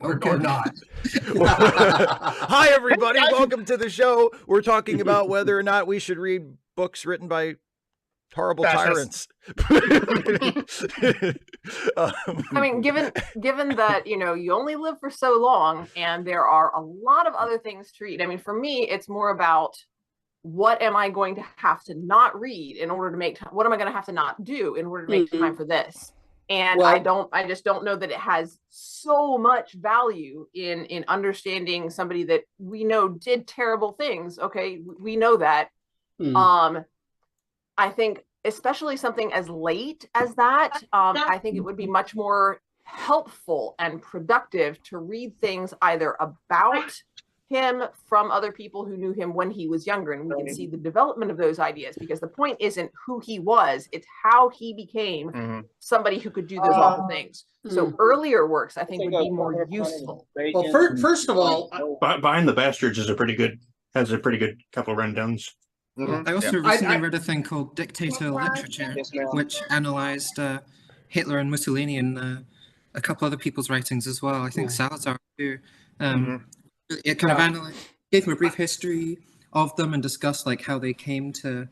or not. Hi, everybody. Welcome to the show. We're talking about whether or not we should read books written by horrible tyrants. I mean, given that, you know, you only live for so long and there are a lot of other things to read. I mean, for me, it's more about what am I going to have to not read in order to make time? What am I going to have to not do in order to make time for this? And I just don't know that it has so much value in understanding somebody that we know did terrible things. Okay, we know that. I think especially something as late as that, I think it would be much more helpful and productive to read things either about him from other people who knew him when he was younger, and we can see the development of those ideas, because the point isn't who he was, it's how he became somebody who could do those awful things. So earlier works, I think, would be more useful. Well, first of all, Behind the Bastards is has a pretty good couple of rundowns. I also recently read a thing called Dictator Literature, which analyzed Hitler and Mussolini and a couple other people's writings as well. I think Salazar too. It kind of gave them a brief history of them and discussed like how they came to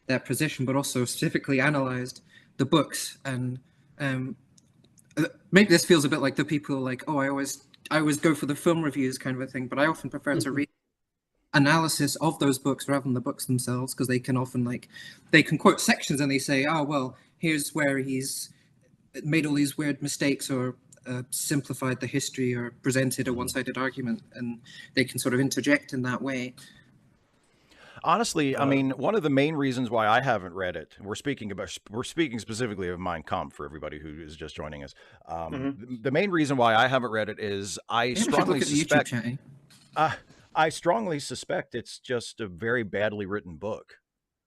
their position, but also specifically analyzed the books. And maybe this feels a bit like the people like, oh, I always go for the film reviews kind of a thing, but I often prefer to read analysis of those books rather than the books themselves, because they can often they can quote sections and they say, oh, well, here's where he's made all these weird mistakes or simplified the history or presented a one-sided argument, and they can sort of interject in that way. Honestly, I mean, one of the main reasons why I haven't read it, we're speaking specifically of Mein Kampf for everybody who is just joining us. The main reason why I haven't read it is I strongly suspect it's just a very badly written book.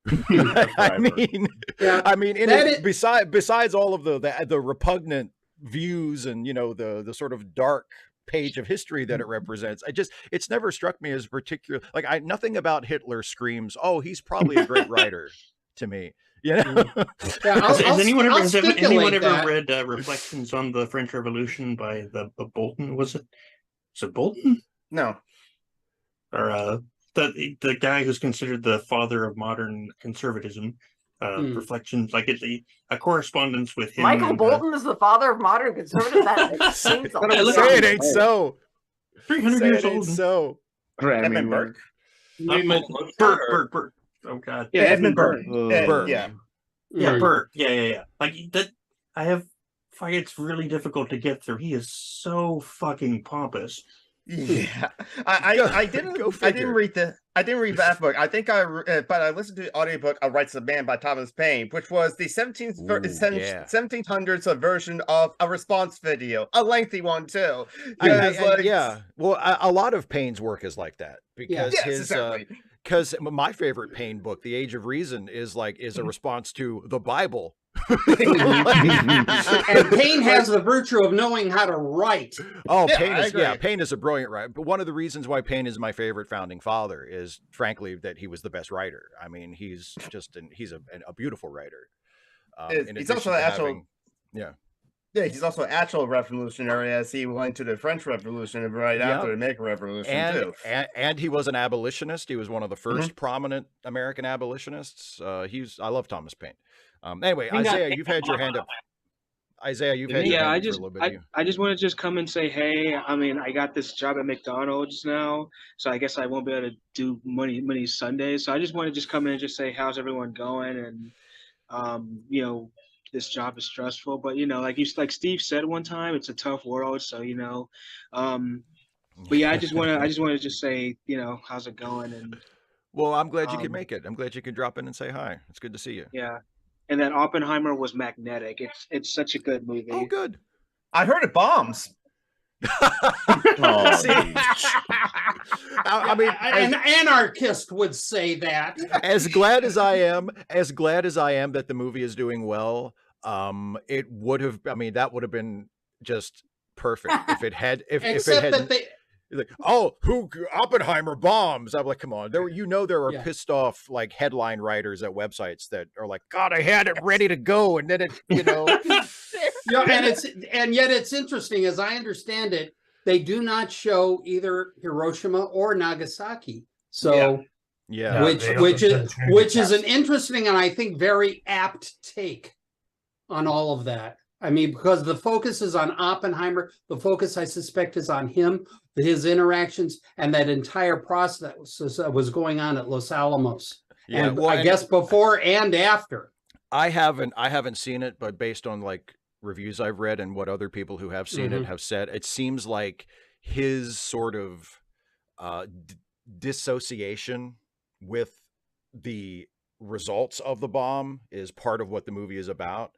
I mean, besides all of the repugnant views and, you know, the sort of dark page of history that it represents, it's never struck me as particular. Like, nothing about Hitler screams, oh, he's probably a great writer to me. You know? Has anyone ever read Reflections on the French Revolution by the Bolton? Was it Bolton? No. Or the guy who's considered the father of modern conservatism. Reflections, like it's a correspondence with him. Michael Bolton is the father of modern conservatism. That seems say it ain't so. 300 years old. So Edmund Burke. Burke. Oh God. Yeah, Edmund Burke. Burke. Yeah, Burke. Yeah. Like that. It's really difficult to get through. He is so fucking pompous. Yeah, I didn't read that book. I think but I listened to the audiobook of Rights of Man by Thomas Paine, which was the 1700s version of a response video, a lengthy one too. Well, a lot of Paine's work is like that, because because my favorite Paine book, The Age of Reason, is a response to the Bible. And Paine has the virtue of knowing how to write. Oh, Paine is a brilliant writer. But one of the reasons why Paine is my favorite founding father is, frankly, that he was the best writer. I mean, he's a beautiful writer. He's also he's also an actual revolutionary, as he went to the French Revolution after the American Revolution too. And he was an abolitionist. He was one of the first prominent American abolitionists. I love Thomas Paine. Anyway, Isaiah, you've had your hand up. Isaiah, you've had your hand up for a little bit. I just want to just come and say, hey, I mean, I got this job at McDonald's now, so I guess I won't be able to do many Sundays. So I just want to just come in and just say, how's everyone going? And you know, this job is stressful, but you know, like Steve said one time, it's a tough world. So you know, but yeah, I just want to just say, you know, how's it going? And well, I'm glad you could make it. I'm glad you could drop in and say hi. It's good to see you. Yeah. And then Oppenheimer was magnetic. It's such a good movie. Oh, good. I heard it bombs. I mean, an anarchist would say that. As glad as I am that the movie is doing well, it would have. I mean, that would have been just perfect if it had. Like, oh, Oppenheimer bombs. I'm like, come on. There are pissed off like headline writers at websites that are like, God, I had it ready to go, and then it, you know. And yet it's interesting, as I understand it. they do not show either Hiroshima or Nagasaki. So yeah, which is an interesting and I think very apt take on all of that. I mean, because the focus is on Oppenheimer, the focus I suspect is on him, his interactions, and that entire process that was going on at Los Alamos. Yeah, and well, I guess before and after. I haven't seen it, but based on like reviews I've read and what other people who have seen it have said, it seems like his sort of dissociation with the results of the bomb is part of what the movie is about.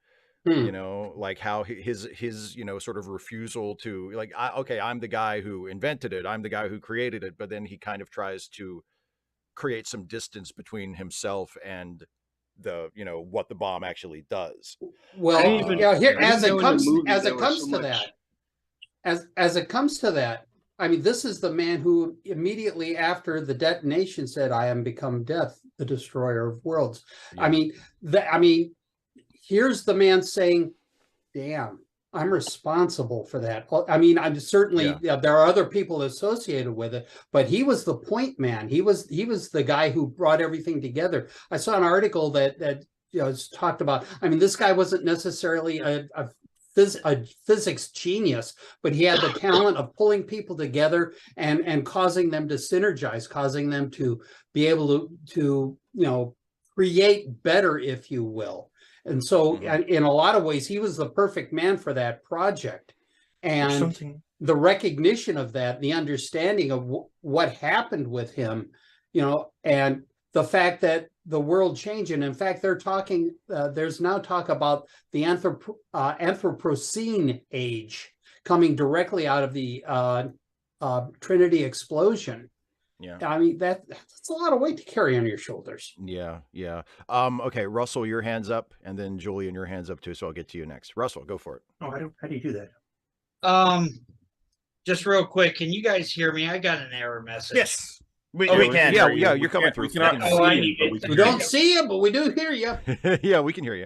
You know, like how his you know, sort of refusal to like, okay, I'm the guy who invented it, I'm the guy who created it, but then he kind of tries to create some distance between himself and the, you know, what the bomb actually does. Well, as it comes to that, I mean, this is the man who immediately after the detonation said, "I am become death, the destroyer of worlds." Yeah. I mean, here's the man saying, "Damn, I'm responsible for that." I mean, I'm certainly there are other people associated with it, but he was the point man. He was the guy who brought everything together. I saw an article that you know talked about. I mean, this guy wasn't necessarily a physics genius, but he had the talent of pulling people together and causing them to synergize, causing them to be able to you know create better, if you will. And so in a lot of ways, he was the perfect man for that project. And the recognition of that, the understanding of what happened with him, you know, and the fact that the world changed. And in fact, they're talking, there's now talk about the Anthropocene age coming directly out of the Trinity explosion. Yeah, I mean, that's a lot of weight to carry on your shoulders. Yeah. Okay, Russell, your hand's up, and then Julian, your hand's up too. So I'll get to you next. Russell, go for it. Oh, how do you do that? Just real quick, can you guys hear me? I got an error message. Yes, we can. Yeah, you're coming through. We don't see you, but we do hear you. Yeah, we can hear you.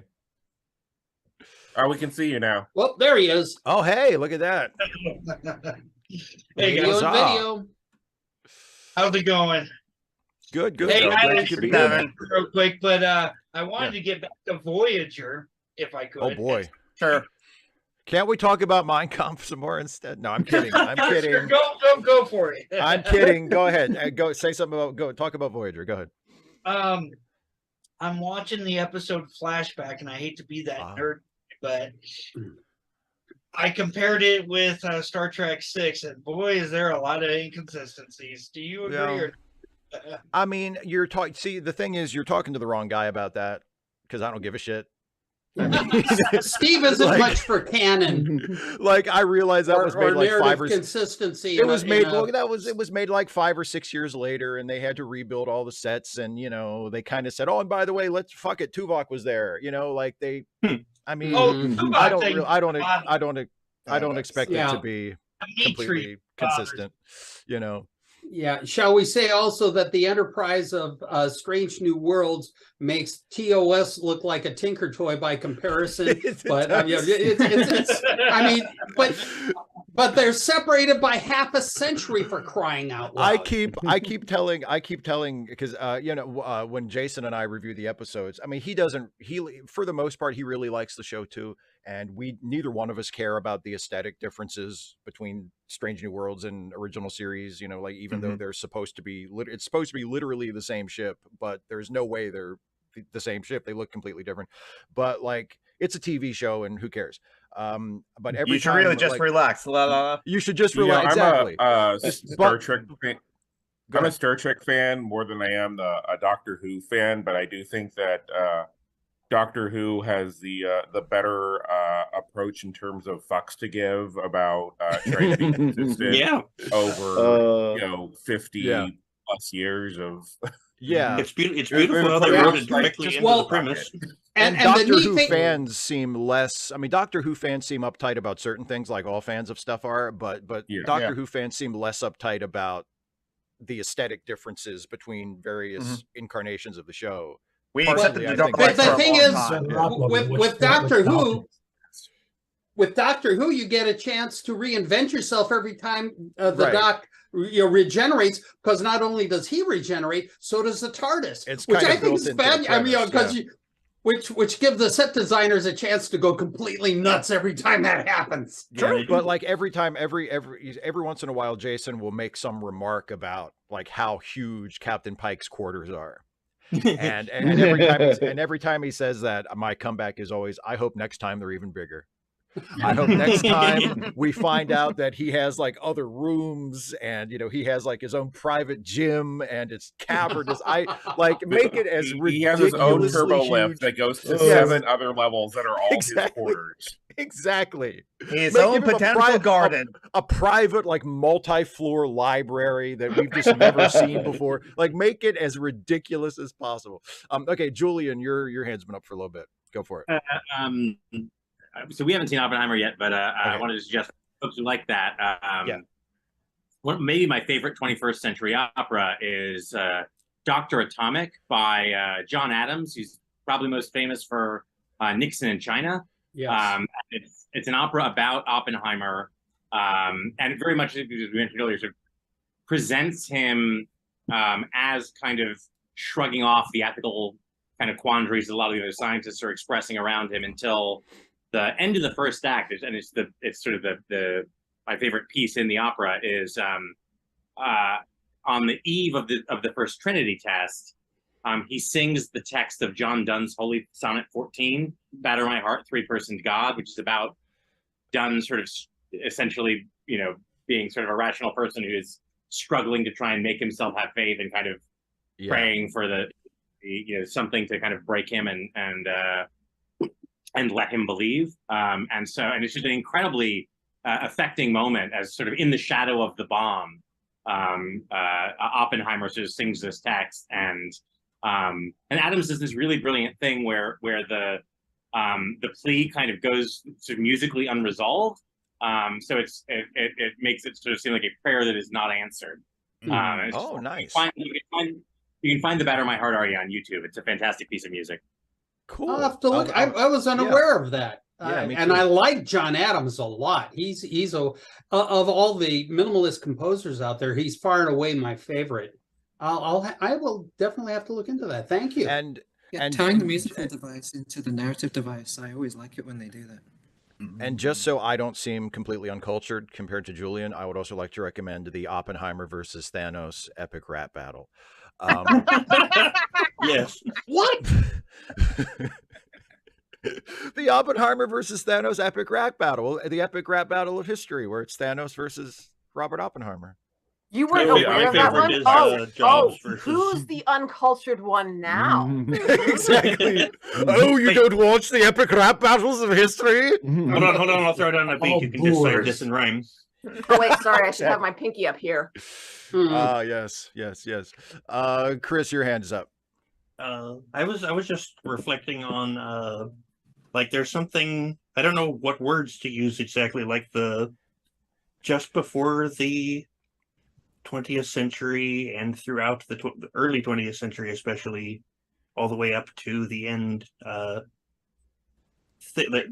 We can see you now. Well, there he is. Oh, hey, look at that. Hey, video. How's it going? Good. Hey, Glad you could be here. real quick, but I wanted to get back to Voyager if I could. Oh boy, sure. Can't we talk about Mein Kampf some more instead? No, I'm kidding. I'm kidding. Sure, go for it. I'm kidding. Go ahead. Go say something about. Talk about Voyager. Go ahead. I'm watching the episode Flashback, and I hate to be that nerd, but I compared it with Star Trek 6, and boy, is there a lot of inconsistencies. Do you agree? Or... I mean, you're talking. See, the thing is, you're talking to the wrong guy about that because I don't give a shit. Steve isn't much for canon. Like I realized that was made like 5 or consistency. It was made. Well, it was made like 5 or 6 years later, and they had to rebuild all the sets. And you know, they kind of said, "Oh, and by the way, let's fuck it." Tuvok was there. You know, like they. I mean, I don't expect it to be completely consistent. You know. Yeah. Shall we say also that the Enterprise of Strange New Worlds makes TOS look like a Tinker toy by comparison? But I mean, but they're separated by half a century, for crying out loud. I keep telling because you know, when Jason and I review the episodes, I mean, he for the most part he really likes the show too, and neither one of us care about the aesthetic differences between Strange New Worlds and original series. You know, like even though they're supposed to be it's supposed to be literally the same ship, but there's no way they're the same ship. They look completely different. But like, it's a TV show, and who cares? But every you should really just relax. You should just relax. Exactly. I'm a Star Trek fan. I'm a Star Trek fan more than I am a Doctor Who fan, but I do think that Doctor Who has the better approach in terms of fucks to give about trying to be consistent over 50 plus years of it's beautiful how they wrote it directly into the premise. And Doctor Who fans seem less. I mean, Doctor Who fans seem uptight about certain things, like all fans of stuff are. But Doctor Who fans seem less uptight about the aesthetic differences between various incarnations of the show. But the thing is, with Doctor Who, with Doctor Who, you get a chance to reinvent yourself every time the Doc regenerates, because not only does he regenerate, so does the TARDIS. It's which kind I of think built is into bad. the premise, I mean, because which gives the set designers a chance to go completely nuts every time that happens. True, but like every time, every once in a while, Jason will make some remark about like how huge Captain Pike's quarters are. And every time he says that, my comeback is always, I hope next time they're even bigger. I hope next time we find out that he has like other rooms, and he has like his own private gym, and it's cavernous. I like make it as ridiculously he has his own turbo huge. lift that goes to 7 other levels that are all his quarters. Exactly. His own botanical garden. A private, like, multi-floor library that we've just never seen before. Like, make it as ridiculous as possible. Okay, Julian, your hand's been up for a little bit. Go for it. So we haven't seen Oppenheimer yet, but I wanted to suggest folks who like that. Maybe my favorite 21st century opera is Dr. Atomic by John Adams. He's probably most famous for Nixon in China. Yes. It's an opera about Oppenheimer, and very much, as we mentioned earlier, sort of presents him as kind of shrugging off the ethical kind of quandaries that a lot of the other scientists are expressing around him until the end of the first act. And it's sort of my favorite piece in the opera is on the eve of the first Trinity test. He sings the text of John Donne's Holy Sonnet 14, Batter My Heart, Three-Personed God, which is about Donne sort of essentially, being sort of a rational person who is struggling to try and make himself have faith and kind of praying for the something to kind of break him and let him believe. And it's just an incredibly affecting moment as sort of in the shadow of the bomb. Oppenheimer sort of sings this text, and Adams does this really brilliant thing where the plea kind of goes sort of musically unresolved. So it makes it sort of seem like a prayer that is not answered. Nice. You can find the Batter My Heart aria on YouTube. It's a fantastic piece of music. Cool. I'll have to look. I was unaware of that. And I like John Adams a lot. He's of all the minimalist composers out there, he's far and away my favorite. I will definitely have to look into that. Thank you. And tying the musical device into the narrative device, I always like it when they do that. And just so I don't seem completely uncultured compared to Julian, I would also like to recommend the Oppenheimer versus Thanos epic rap battle. Yes. What? The Oppenheimer versus Thanos epic rap battle, the epic rap battle of history, where it's Thanos versus Robert Oppenheimer. You weren't aware of that one? Who's the uncultured one now? Exactly. Oh, you don't watch the epic rap battles of history? Hold on. I'll throw down a beat. You can just say this in rhyme. Oh, wait, sorry. I should have my pinky up here. Yes. Chris, your hand is up. I was just reflecting on there's something, I don't know what words to use exactly, like just before the 20th century and throughout the early 20th century, especially all the way up to the end,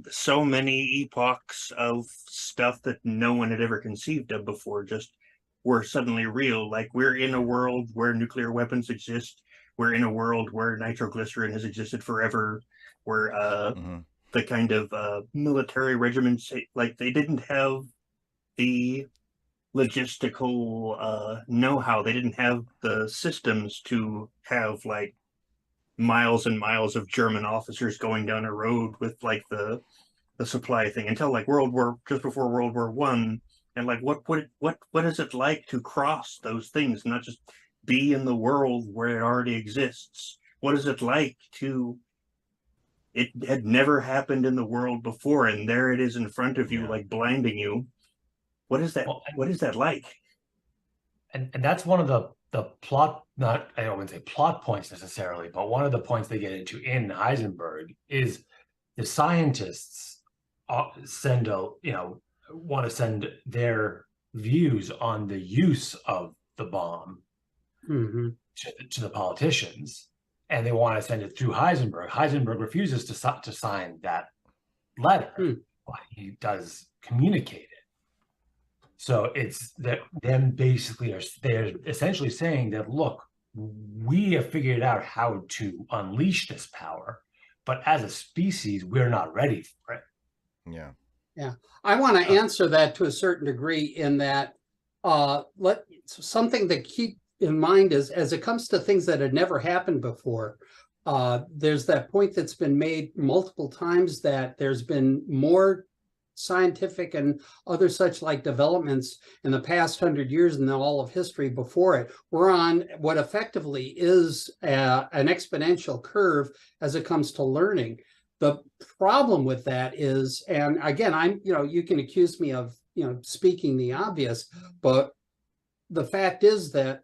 so many epochs of stuff that no one had ever conceived of before just were suddenly real. Like, we're in a world where nuclear weapons exist. We're in a world where nitroglycerin has existed forever, where the kind of military regiments, like, they didn't have the logistical know-how. They didn't have the systems to have, like, miles and miles of German officers going down a road with, like, the supply thing until, like, just before World War I. And, like, what is it like to cross those things, not just be in the world where it already exists? What is it like it had never happened in the world before, and there it is in front of you, like, blinding you. What is that? What is that like? And that's one of the plot, I don't want to say plot points necessarily, but one of the points they get into in Heisenberg is the scientists want to send their views on the use of the bomb to the politicians, and they want to send it through Heisenberg. Heisenberg refuses to sign that letter. but he does communicate it. So it's that them basically they're essentially saying that, look, we have figured out how to unleash this power, but as a species, we're not ready for it. Yeah. Yeah. I want to answer that to a certain degree in that something to keep in mind is, as it comes to things that had never happened before, there's that point that's been made multiple times that there's been more scientific and other such like developments in the past 100 years than all of history before it. We're on what effectively is an exponential curve as it comes to learning. The problem with that is, and again, you can accuse me of, speaking the obvious, but the fact is that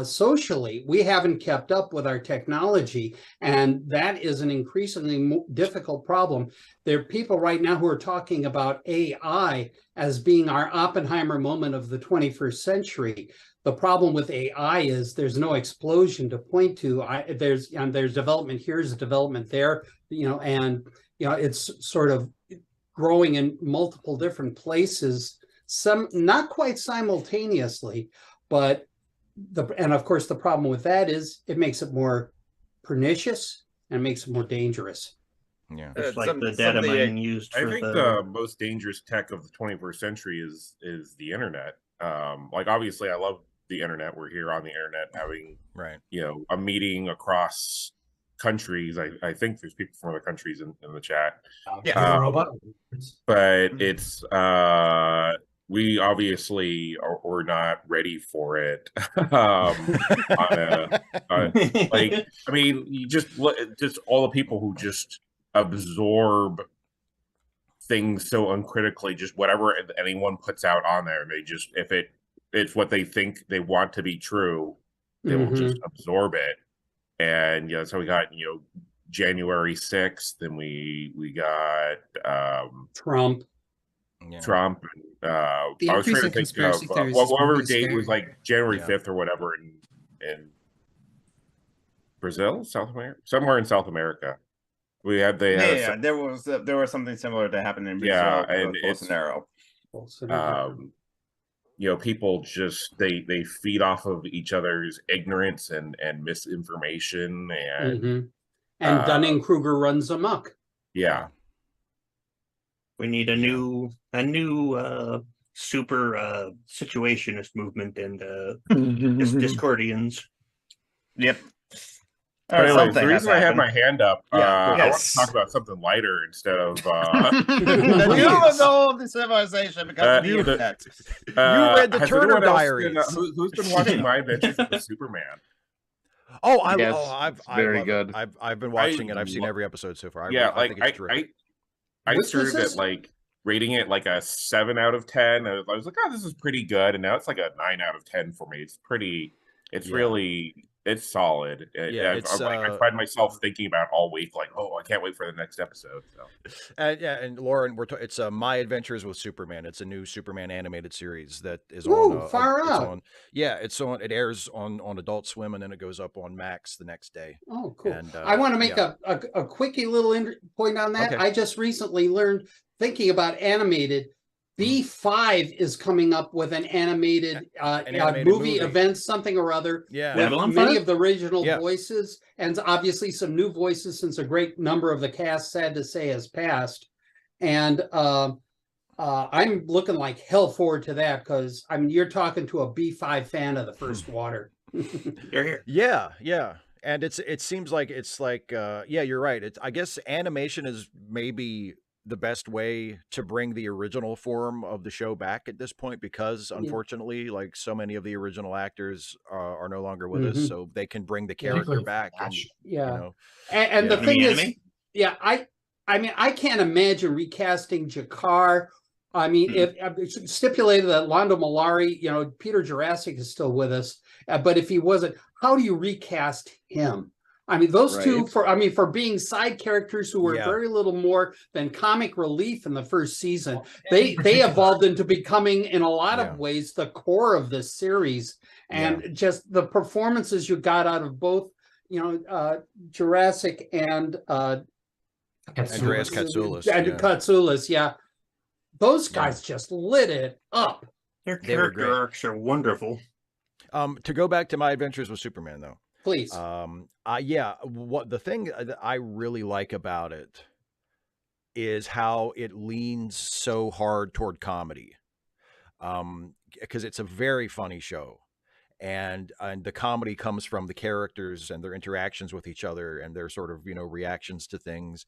socially, we haven't kept up with our technology, and that is an increasingly difficult problem. There are people right now who are talking about AI as being our Oppenheimer moment of the 21st century. The problem with AI is there's no explosion to point to. There's development here, there's development there, and it's sort of growing in multiple different places, some not quite simultaneously, but and of course the problem with that is it makes it more pernicious and makes it more dangerous. Yeah, it's like the data mining used for I think the most dangerous tech of the 21st century is the internet. Like, obviously I love the internet. We're here on the internet having a meeting across countries. I think there's people from other countries in the chat. But it's we obviously are not ready for it. You just all the people who just absorb things so uncritically, just whatever anyone puts out on there, they just, if it's what they think they want to be true, they will just absorb it. And so we got January 6th, and we got Trump. Trump. I was trying to think of whatever date was like January 5th or whatever in Brazil, South America, somewhere in South America. We had there was something similar to happen in Brazil. And Bolsonaro. People just they feed off of each other's ignorance and misinformation, and Dunning-Kruger runs amok. Yeah. We need a new super situationist movement and Discordians. Yep. But anyways, the reason I had my hand up, I want to talk about something lighter instead of the new goal of the civilization because of the internet. You read the Turner Diaries. Who's been watching My Adventures with Superman? I've very good. I've been watching it. I've seen every episode so far. I think it's terrific. I started at rating it like a 7 out of 10. I was like, oh, this is pretty good, and now it's like a 9 out of 10 for me. It's solid. I find myself thinking about all week, like, oh, I can't wait for the next episode. So. And Lauren, it's My Adventures with Superman. It's a new Superman animated series that is far out. It airs on Adult Swim, and then it goes up on Max the next day. Oh, cool. And, I want to make a quickie little point on that. Okay. I just recently learned, thinking about animated, B5 is coming up with an animated movie event, something or other, with many of the original voices, and obviously some new voices, since a great number of the cast, sad to say, has passed. And I'm looking like hell forward to that, because you're talking to a B5 fan of the First Water. You're here. Yeah. And it seems like it's like you're right. I guess animation is maybe the best way to bring the original form of the show back at this point, because unfortunately, like, so many of the original actors are no longer with us, so they can bring the character back. And the thing is, I can't imagine recasting Jakar. If stipulated that Londo Mollari, Peter Jurassic is still with us, but if he wasn't, how do you recast him? Those two, for being side characters who were very little more than comic relief in the first season, they evolved into becoming, in a lot of ways, the core of this series. And just the performances you got out of both, Jurassic and Andreas Katsoulis. And Katsoulis, yeah. Those guys just lit it up. Their character arcs are wonderful. To go back to My Adventures with Superman, though. Please. What the thing that I really like about it is how it leans so hard toward comedy. Because it's a very funny show. And the comedy comes from the characters and their interactions with each other and their sort of, reactions to things.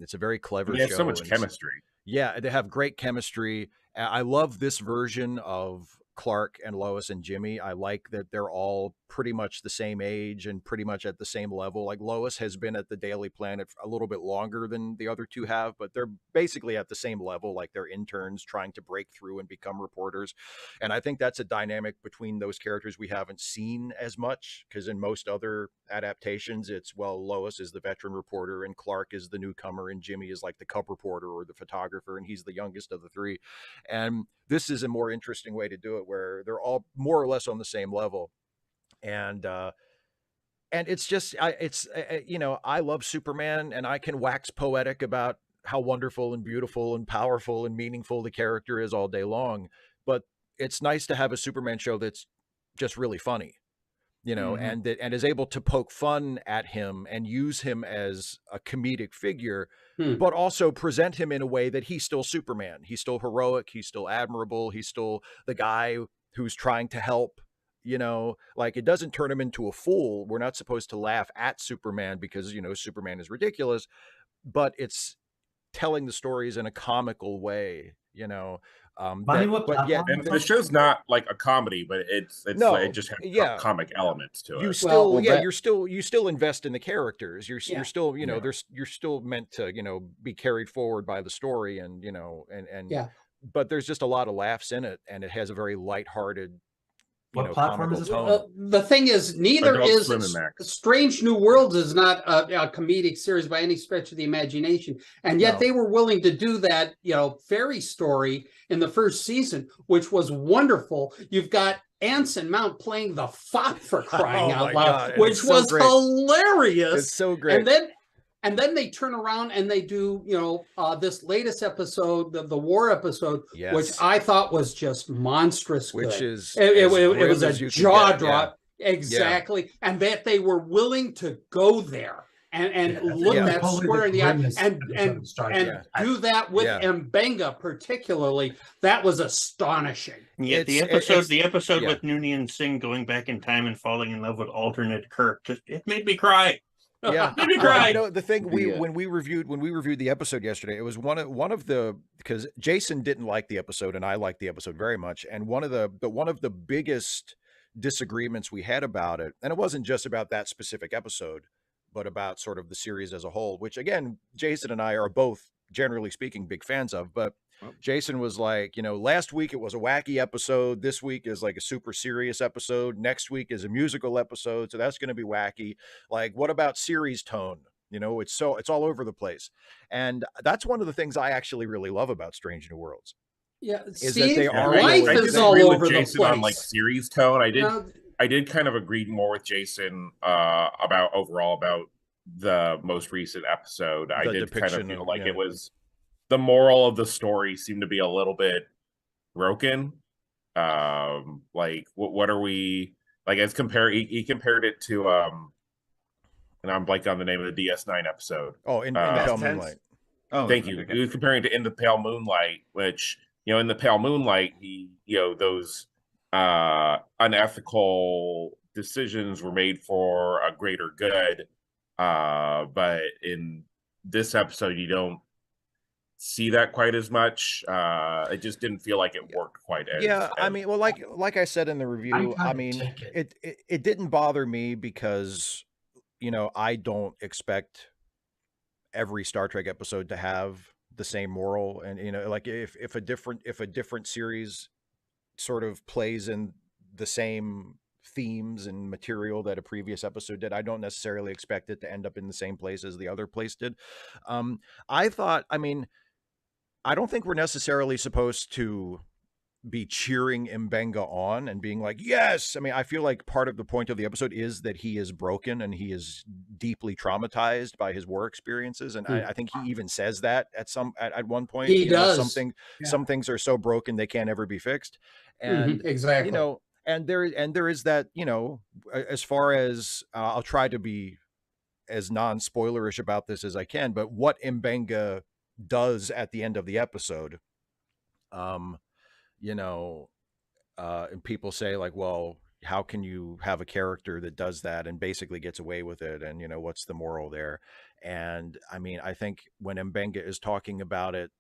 It's a very clever show. They have so much chemistry. Yeah, they have great chemistry. I love this version of Clark and Lois and Jimmy. I like that they're all pretty much the same age and pretty much at the same level. Like Lois has been at the Daily Planet a little bit longer than the other two have, but they're basically at the same level. Like they're interns trying to break through and become reporters. And I think that's a dynamic between those characters we haven't seen as much, because in most other adaptations, it's, well, Lois is the veteran reporter and Clark is the newcomer and Jimmy is like the cub reporter or the photographer, and he's the youngest of the three. And this is a more interesting way to do it, where they're all more or less on the same level. And it's just, I love Superman, and I can wax poetic about how wonderful and beautiful and powerful and meaningful the character is all day long. But it's nice to have a Superman show that's just really funny, and is able to poke fun at him and use him as a comedic figure, but also present him in a way that he's still Superman. He's still heroic. He's still admirable. He's still the guy who's trying to help. Like, it doesn't turn him into a fool. We're not supposed to laugh at Superman because, Superman is ridiculous, but it's telling the stories in a comical way, And the show's not like a comedy, but it just has comic elements to it. You still invest in the characters. You're still, you're still meant to, be carried forward by the story, and but there's just a lot of laughs in it, and it has a very lighthearted. What platform is this on? The thing is, neither is Strange New Worlds is not a comedic series by any stretch of the imagination, and yet they were willing to do that, fairy story in the first season, which was wonderful. You've got Anson Mount playing the fop, for crying out loud, which was hilarious. It's so great. And then they turn around and they do, this latest episode, the war episode, which I thought was just monstrous good. Which is it was a jaw drop, exactly, and that they were willing to go there and look that square in the eye and do that with Mbenga particularly. That was astonishing. Yeah, the episode with Noonien Singh going back in time and falling in love with alternate Kirk, it made me cry. Yeah, made me cry. The thing when we reviewed the episode yesterday, it was one of the, because Jason didn't like the episode and I liked the episode very much, and one of the biggest disagreements we had about it, and it wasn't just about that specific episode, but about sort of the series as a whole, which again, Jason and I are both, generally speaking, big fans of, but Jason was like, last week it was a wacky episode. This week is like a super serious episode. Next week is a musical episode. So that's going to be wacky. Like, what about series tone? It's all over the place. And that's one of the things I actually really love about Strange New Worlds. Yeah. Is that they are life is all over the place. On like series tone. I did kind of agree more with Jason about the most recent episode. I did kind of feel like it was, the moral of the story seemed to be a little bit broken. Like, what are we, like, as he compared it to and I'm blanking on the name of the DS9 episode. Oh, in the Pale Moonlight. Oh, thank you. He was comparing it to In the Pale Moonlight, which, in the Pale Moonlight, those unethical decisions were made for a greater good. But in this episode, you don't see that quite as much. It just didn't feel like it worked quite as I mean, well, like I said in the review, I mean, it didn't bother me because I don't expect every Star Trek episode to have the same moral, and like if a different series sort of plays in the same themes and material that a previous episode did, I don't necessarily expect it to end up in the same place as the other place did. I don't think we're necessarily supposed to be cheering Mbenga on and being like, yes. I mean, I feel like part of the point of the episode is that he is broken and he is deeply traumatized by his war experiences. And I think he even says that at one point. He does. Some things are so broken they can't ever be fixed. And exactly. you know, and there is that, you know, as far as I'll try to be as non-spoilerish about this as I can, but what Mbenga does at the end of the episode, you know, and people say like, well, how can you have a character that does that and basically gets away with it? And, you know, what's the moral there? And I mean, I think when Mbenga is talking about it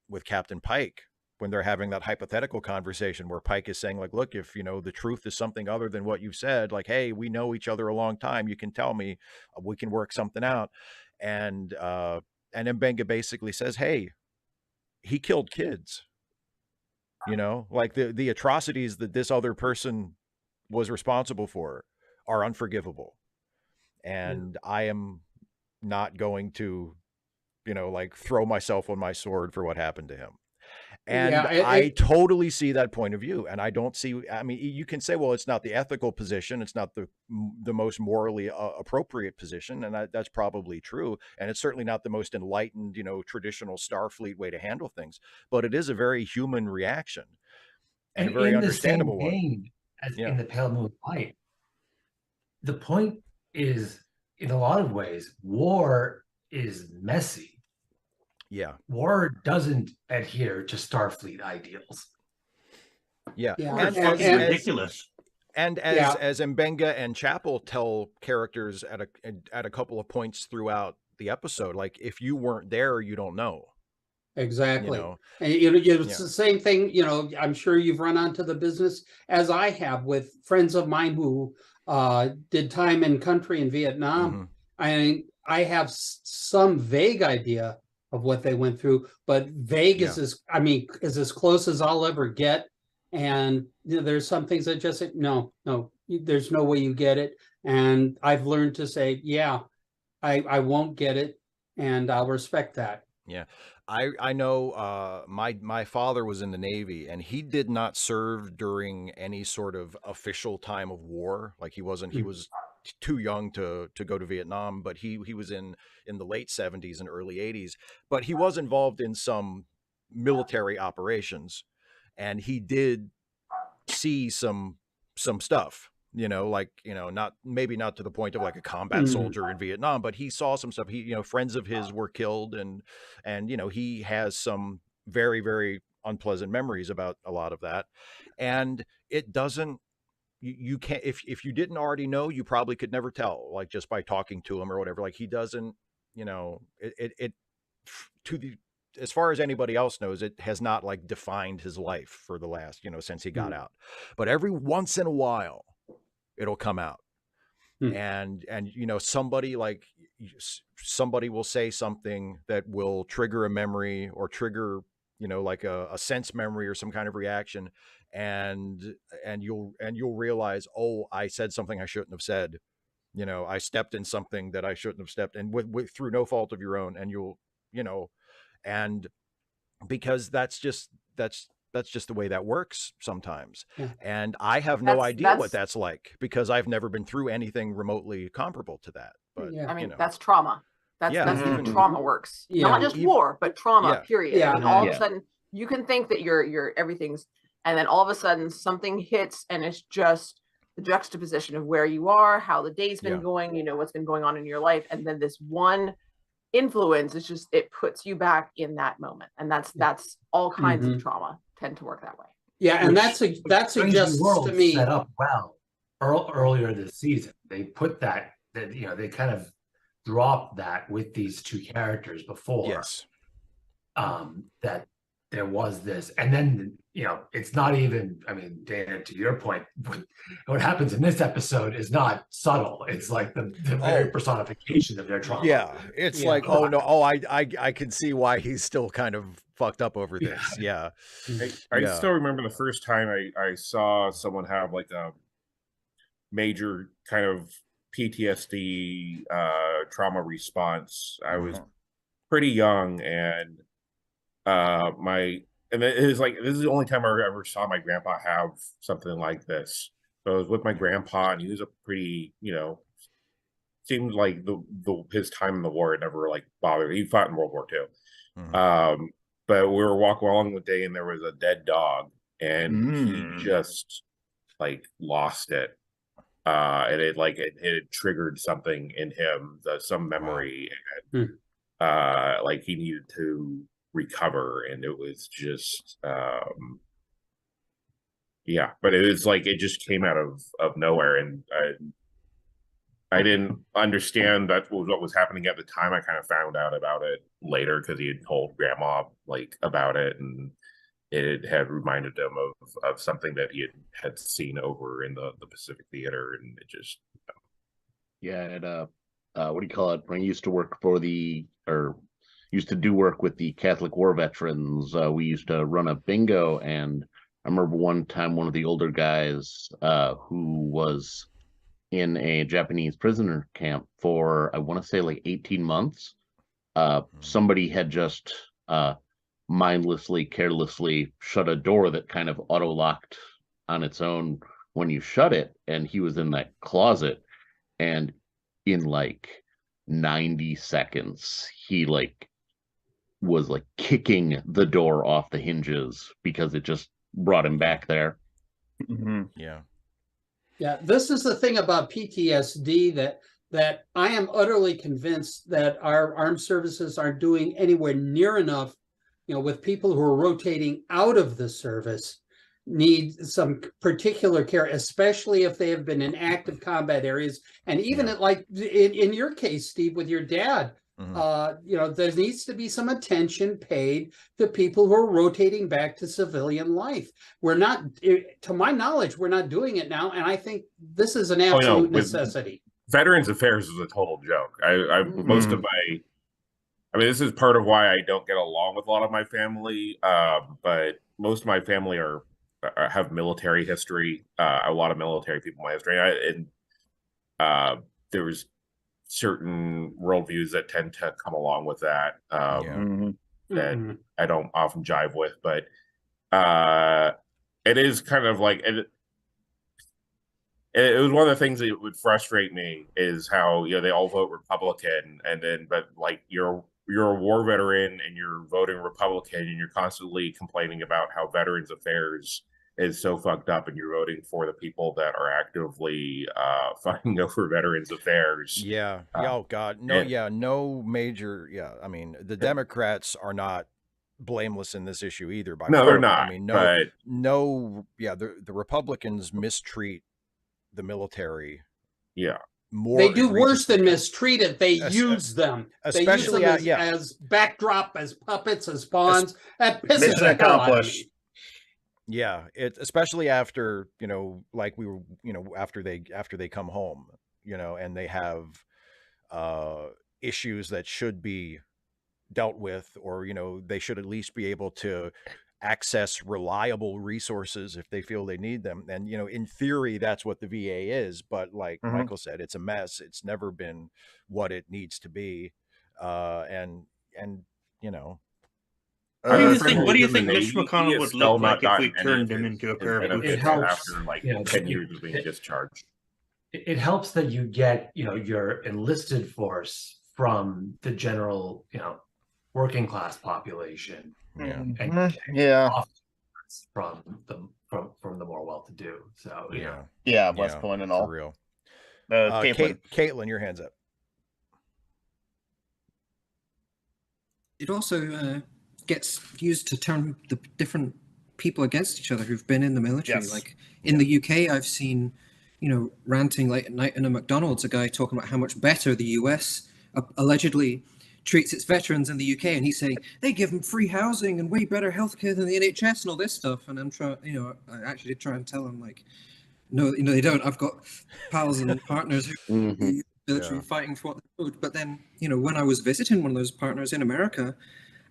with Captain Pike, when they're having that hypothetical conversation where Pike is saying like, look, if, you know, the truth is something other than what you've said, like, hey, we know each other a long time. You can tell me, we can work something out. And Mbenga basically says, hey, he killed kids. You know, like the atrocities that this other person was responsible for are unforgivable. And I am not going to, you know, like throw myself on my sword for what happened to him. And I totally see that point of view. And I don't see, I mean, you can say, well, it's not the ethical position. It's not the most morally appropriate position. And that's probably true. And it's certainly not the most enlightened, you know, traditional Starfleet way to handle things. But it is a very human reaction and a very understandable one. As in the Pale Moon Light, the point is, in a lot of ways, war is messy. Yeah. War doesn't adhere to Starfleet ideals. Yeah. And ridiculous. And as Mbenga and Chapel tell characters at a couple of points throughout the episode, like, if you weren't there, you don't know. Exactly. You know? And it's the same thing, you know, I'm sure you've run onto the business as I have with friends of mine who did time in country in Vietnam. I have some vague idea of what they went through, but vague is as close as I'll ever get. And you know, there's some things that just say, no, there's no way you get it. And I've learned to say, yeah, I won't get it, and I'll respect that. Yeah. I know my father was in the Navy, and he did not serve during any sort of official time of war. Like he was too young to go to Vietnam, but he was in the late 70s and early 80s, but he was involved in some military operations, and he did see some stuff, you know, like, you know, maybe not to the point of like a combat soldier in Vietnam, but he saw some stuff. He, you know, friends of his were killed, and you know, he has some very, very unpleasant memories about a lot of that. And it doesn't, you can't, if you didn't already know, you probably could never tell, like just by talking to him or whatever. Like he doesn't, you know, as far as anybody else knows, it has not like defined his life for the last, you know, since he got out. But every once in a while it'll come out. And you know, somebody will say something that will trigger a memory or trigger, you know, like a sense memory or some kind of reaction, and you'll realize, oh, I said something I shouldn't have said. You know, I stepped in something that I shouldn't have stepped in with through no fault of your own. And you'll, you know, and because that's just the way that works sometimes. And I have no idea what that's like, because I've never been through anything remotely comparable to that. But I mean, you know, that's trauma. That's how trauma works. Not just war, but trauma, period. And all of a sudden you can think that you're everything's, and then all of a sudden something hits, and it's just the juxtaposition of where you are, how the day's been going, you know, what's been going on in your life. And then this one influence, it's just, it puts you back in that moment. And that's all kinds of trauma tend to work that way. Yeah. And that suggests to me, set up well earlier this season. They put that, you know, they kind of dropped that with these two characters before. That there was this, and then, you know, it's not even, I mean, Dana, to your point, what happens in this episode is not subtle. It's like the very personification of their trauma. Yeah, it's like, oh no, I can see why he's still kind of fucked up over this. I still remember the first time I saw someone have like a major kind of PTSD trauma response. I was pretty young, and my and it is like, this is the only time I ever saw my grandpa have something like this. So I was with my grandpa, and he was a pretty, seemed like his time in the war had never like bothered. He fought in World War II. But we were walking along the day, and there was a dead dog, and he just like lost it. And it had triggered something in him, some memory, and like he needed to recover, and it was just yeah. But it was like it just came out of nowhere, and I didn't understand that was what was happening at the time. I kind of found out about it later because he had told Grandma like about it, and it had reminded him of something that he had seen over in the Pacific Theater, and it just yeah. And what do you call it? When I used to work used to do work with the Catholic War veterans, we used to run a bingo, and I remember one time one of the older guys who was in a Japanese prisoner camp for, I want to say, like 18 months. Somebody had just mindlessly, carelessly shut a door that kind of auto-locked on its own when you shut it, and he was in that closet, and in like 90 seconds, he like was like kicking the door off the hinges because it just brought him back there. Yeah. Yeah, this is the thing about PTSD that I am utterly convinced that our armed services aren't doing anywhere near enough, with people who are rotating out of the service, need some particular care, especially if they have been in active combat areas. And even like in your case, Steve, with your dad, there needs to be some attention paid to people who are rotating back to civilian life. We're not, to my knowledge, we're not doing it now. And I think this is an absolute necessity. Veterans Affairs is a total joke. Most of my, this is part of why I don't get along with a lot of my family. But most of my family have military history. A lot of military people in my history, and there was certain worldviews that tend to come along with that that I don't often jive with, but it is kind of like it was one of the things that would frustrate me is how they all vote Republican, and then but like you're a war veteran and you're voting Republican, and you're constantly complaining about how Veterans Affairs is so fucked up, and you're voting for the people that are actively fighting over Veterans Affairs. Yeah. Oh God. No. No major. Yeah. I mean, the Democrats are not blameless in this issue either. They're not. I mean, the Republicans mistreat the military. Yeah. They do worse than mistreat it. They use them. Especially they use them as backdrop, as puppets, as pawns. That pisses the hell out of me. Yeah, especially after like we were, after they come home, and they have issues that should be dealt with, or they should at least be able to access reliable resources if they feel they need them. And in theory, that's what the VA is. But like Michael said, it's a mess. It's never been what it needs to be. And what do you think Mitch McConnell would look like if we turned him into a paratrooper? It helps after like 10 years of being discharged. It helps that you get your enlisted force from the general working class population, and from the more well-to-do. So West Point and all. For real. Caitlin, your hands up. It also gets used to turn the different people against each other who've been in the military. Yes. Like in the UK, I've seen, ranting late at night in a McDonald's, a guy talking about how much better the US allegedly treats its veterans in the UK, and he's saying they give them free housing and way better healthcare than the NHS and all this stuff. And I'm trying, I actually did try and tell him like, no, they don't. I've got pals and partners who are military fighting for what they could. But then, when I was visiting one of those partners in America,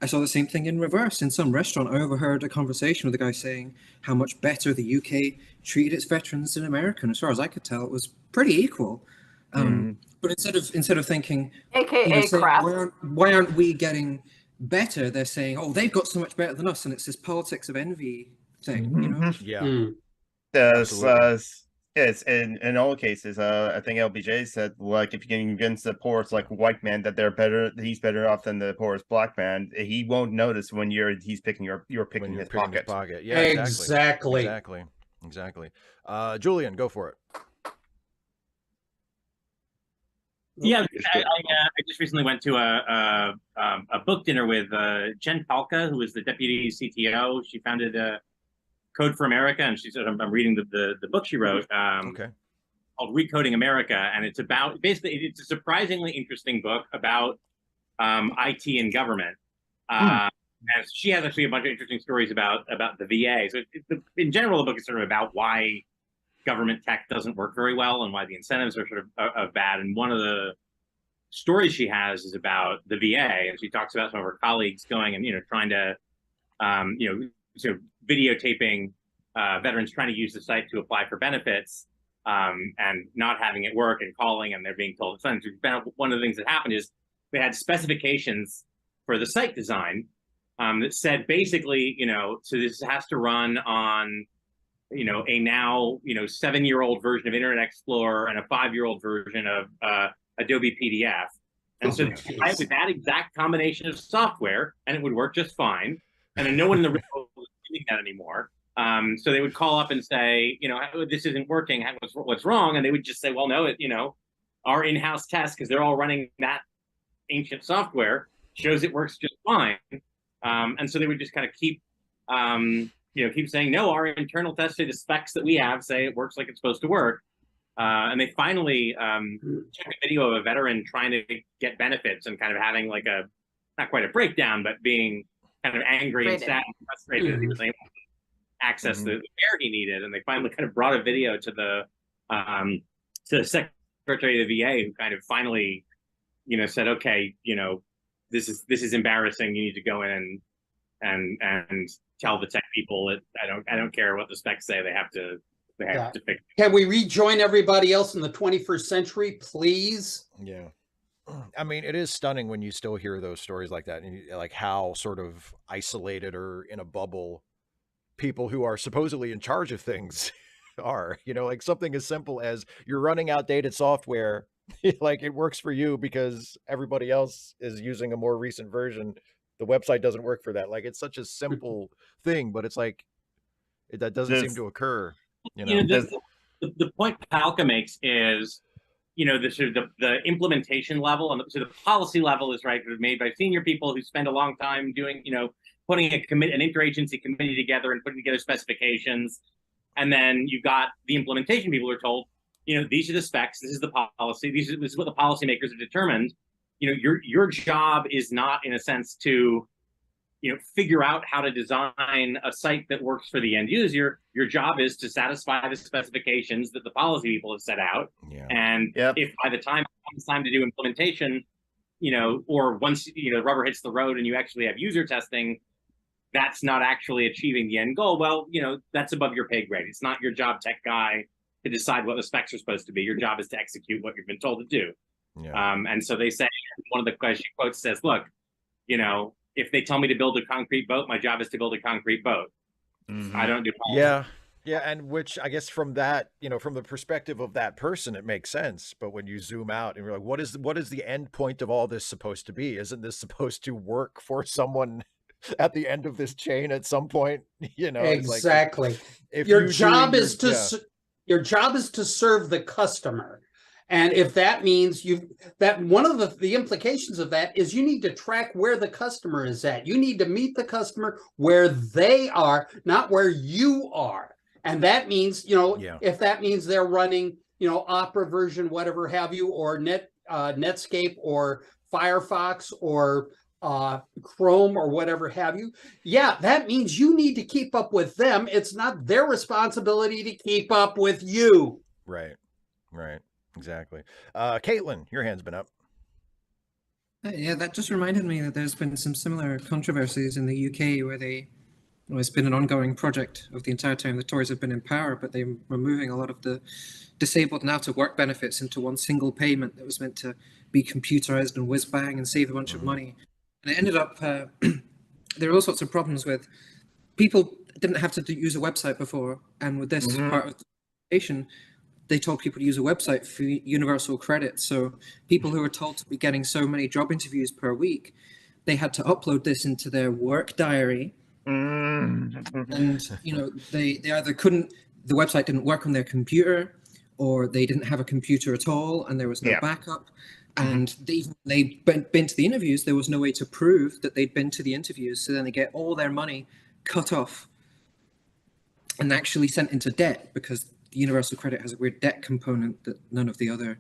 I saw the same thing in reverse. In some restaurant, I overheard a conversation with a guy saying how much better the UK treated its veterans in America. And as far as I could tell, it was pretty equal. But instead of thinking, AKA crap, why aren't we getting better, they're saying, oh, they've got so much better than us, and it's this politics of envy thing, you know? Yeah. Yes, in all cases, I think LBJ said, like, if you can convince the poorest, like, white man that he's better off than the poorest black man, he won't notice when you're picking his pocket. Yeah, exactly. Julian, go for it. Yeah, I just recently went to a book dinner with Jen Palka, who is the deputy CTO. She founded Code for America, and she said, I'm reading the book she wrote called Recoding America, and it's about, basically, it's a surprisingly interesting book about IT and government. And she has actually a bunch of interesting stories about the VA. So in general, the book is sort of about why government tech doesn't work very well and why the incentives are sort of bad. And one of the stories she has is about the VA, and she talks about some of her colleagues going and trying to sort of videotaping veterans trying to use the site to apply for benefits and not having it work and calling, and they're being told it's not. One of the things that happened is they had specifications for the site design that said basically, so this has to run on a now 7-year-old version of Internet Explorer and a 5-year-old version of Adobe PDF. And so I with that exact combination of software, and it would work just fine. And then no one in the real world was doing that anymore. So they would call up and say, this isn't working. What's wrong? And they would just say, well, no, our in-house test, because they're all running that ancient software, shows it works just fine. And so they would just kind of keep saying, no, our internal tests say the specs that we have say it works like it's supposed to work. And they finally checked a video of a veteran trying to get benefits and kind of having like not quite a breakdown, but being kind of angry and sad and frustrated that he was able to access the care he needed. And they finally kind of brought a video to the Secretary of the VA, who kind of finally, said, okay, this is embarrassing. You need to go in and tell the tech people that I don't care what the specs say. They have to fix it. Can we rejoin everybody else in the 21st century, please? Yeah. I mean, it is stunning when you still hear those stories like that, and like how sort of isolated or in a bubble people who are supposedly in charge of things are, like something as simple as you're running outdated software, like it works for you because everybody else is using a more recent version. The website doesn't work for that. Like, it's such a simple thing, but it's like, that doesn't seem to occur. The point Palka makes is, the sort of the implementation level and the policy level is made by senior people who spend a long time doing, putting an interagency committee together and putting together specifications. And then you've got the implementation people who are told, these are the specs, this is the policy, this is what the policymakers have determined. Your job is not, in a sense, to figure out how to design a site that works for the end user. Your job is to satisfy the specifications that the policy people have set out. Yeah. And if by the time it comes time to do implementation, or once the rubber hits the road and you actually have user testing, that's not actually achieving the end goal. Well, that's above your pay grade. It's not your job, tech guy, to decide what the specs are supposed to be. Your job is to execute what you've been told to do. Yeah. And so they say, one of the question quotes says, look, if they tell me to build a concrete boat, my job is to build a concrete boat. I don't do policy. Yeah. And which I guess from that, from the perspective of that person, it makes sense. But when you zoom out and you're like, what is the end point of all this supposed to be? Isn't this supposed to work for someone at the end of this chain at some point? Exactly. Like, if your job is to serve the customer. And if that means one of the implications of that is you need to track where the customer is at. You need to meet the customer where they are, not where you are. And that means, if that means they're running, Opera version, whatever have you, or Netscape or Firefox or Chrome or whatever have you. Yeah, that means you need to keep up with them. It's not their responsibility to keep up with you. Right. Exactly. Caitlin, your hand's been up. Yeah, that just reminded me that there's been some similar controversies in the UK where it's been an ongoing project of the entire time the Tories have been in power, but they're removing a lot of the disabled and out of work benefits into one single payment that was meant to be computerized and whiz bang and save a bunch of money. And it ended up, there were all sorts of problems with people didn't have to use a website before. And with this part of the presentation, they told people to use a website for universal credit. So people who were told to be getting so many job interviews per week, they had to upload this into their work diary. And, they either couldn't, the website didn't work on their computer, or they didn't have a computer at all, and there was no backup. And they'd been to the interviews, there was no way to prove that they'd been to the interviews. So then they get all their money cut off and actually sent into debt, because the universal credit has a weird debt component that none of the other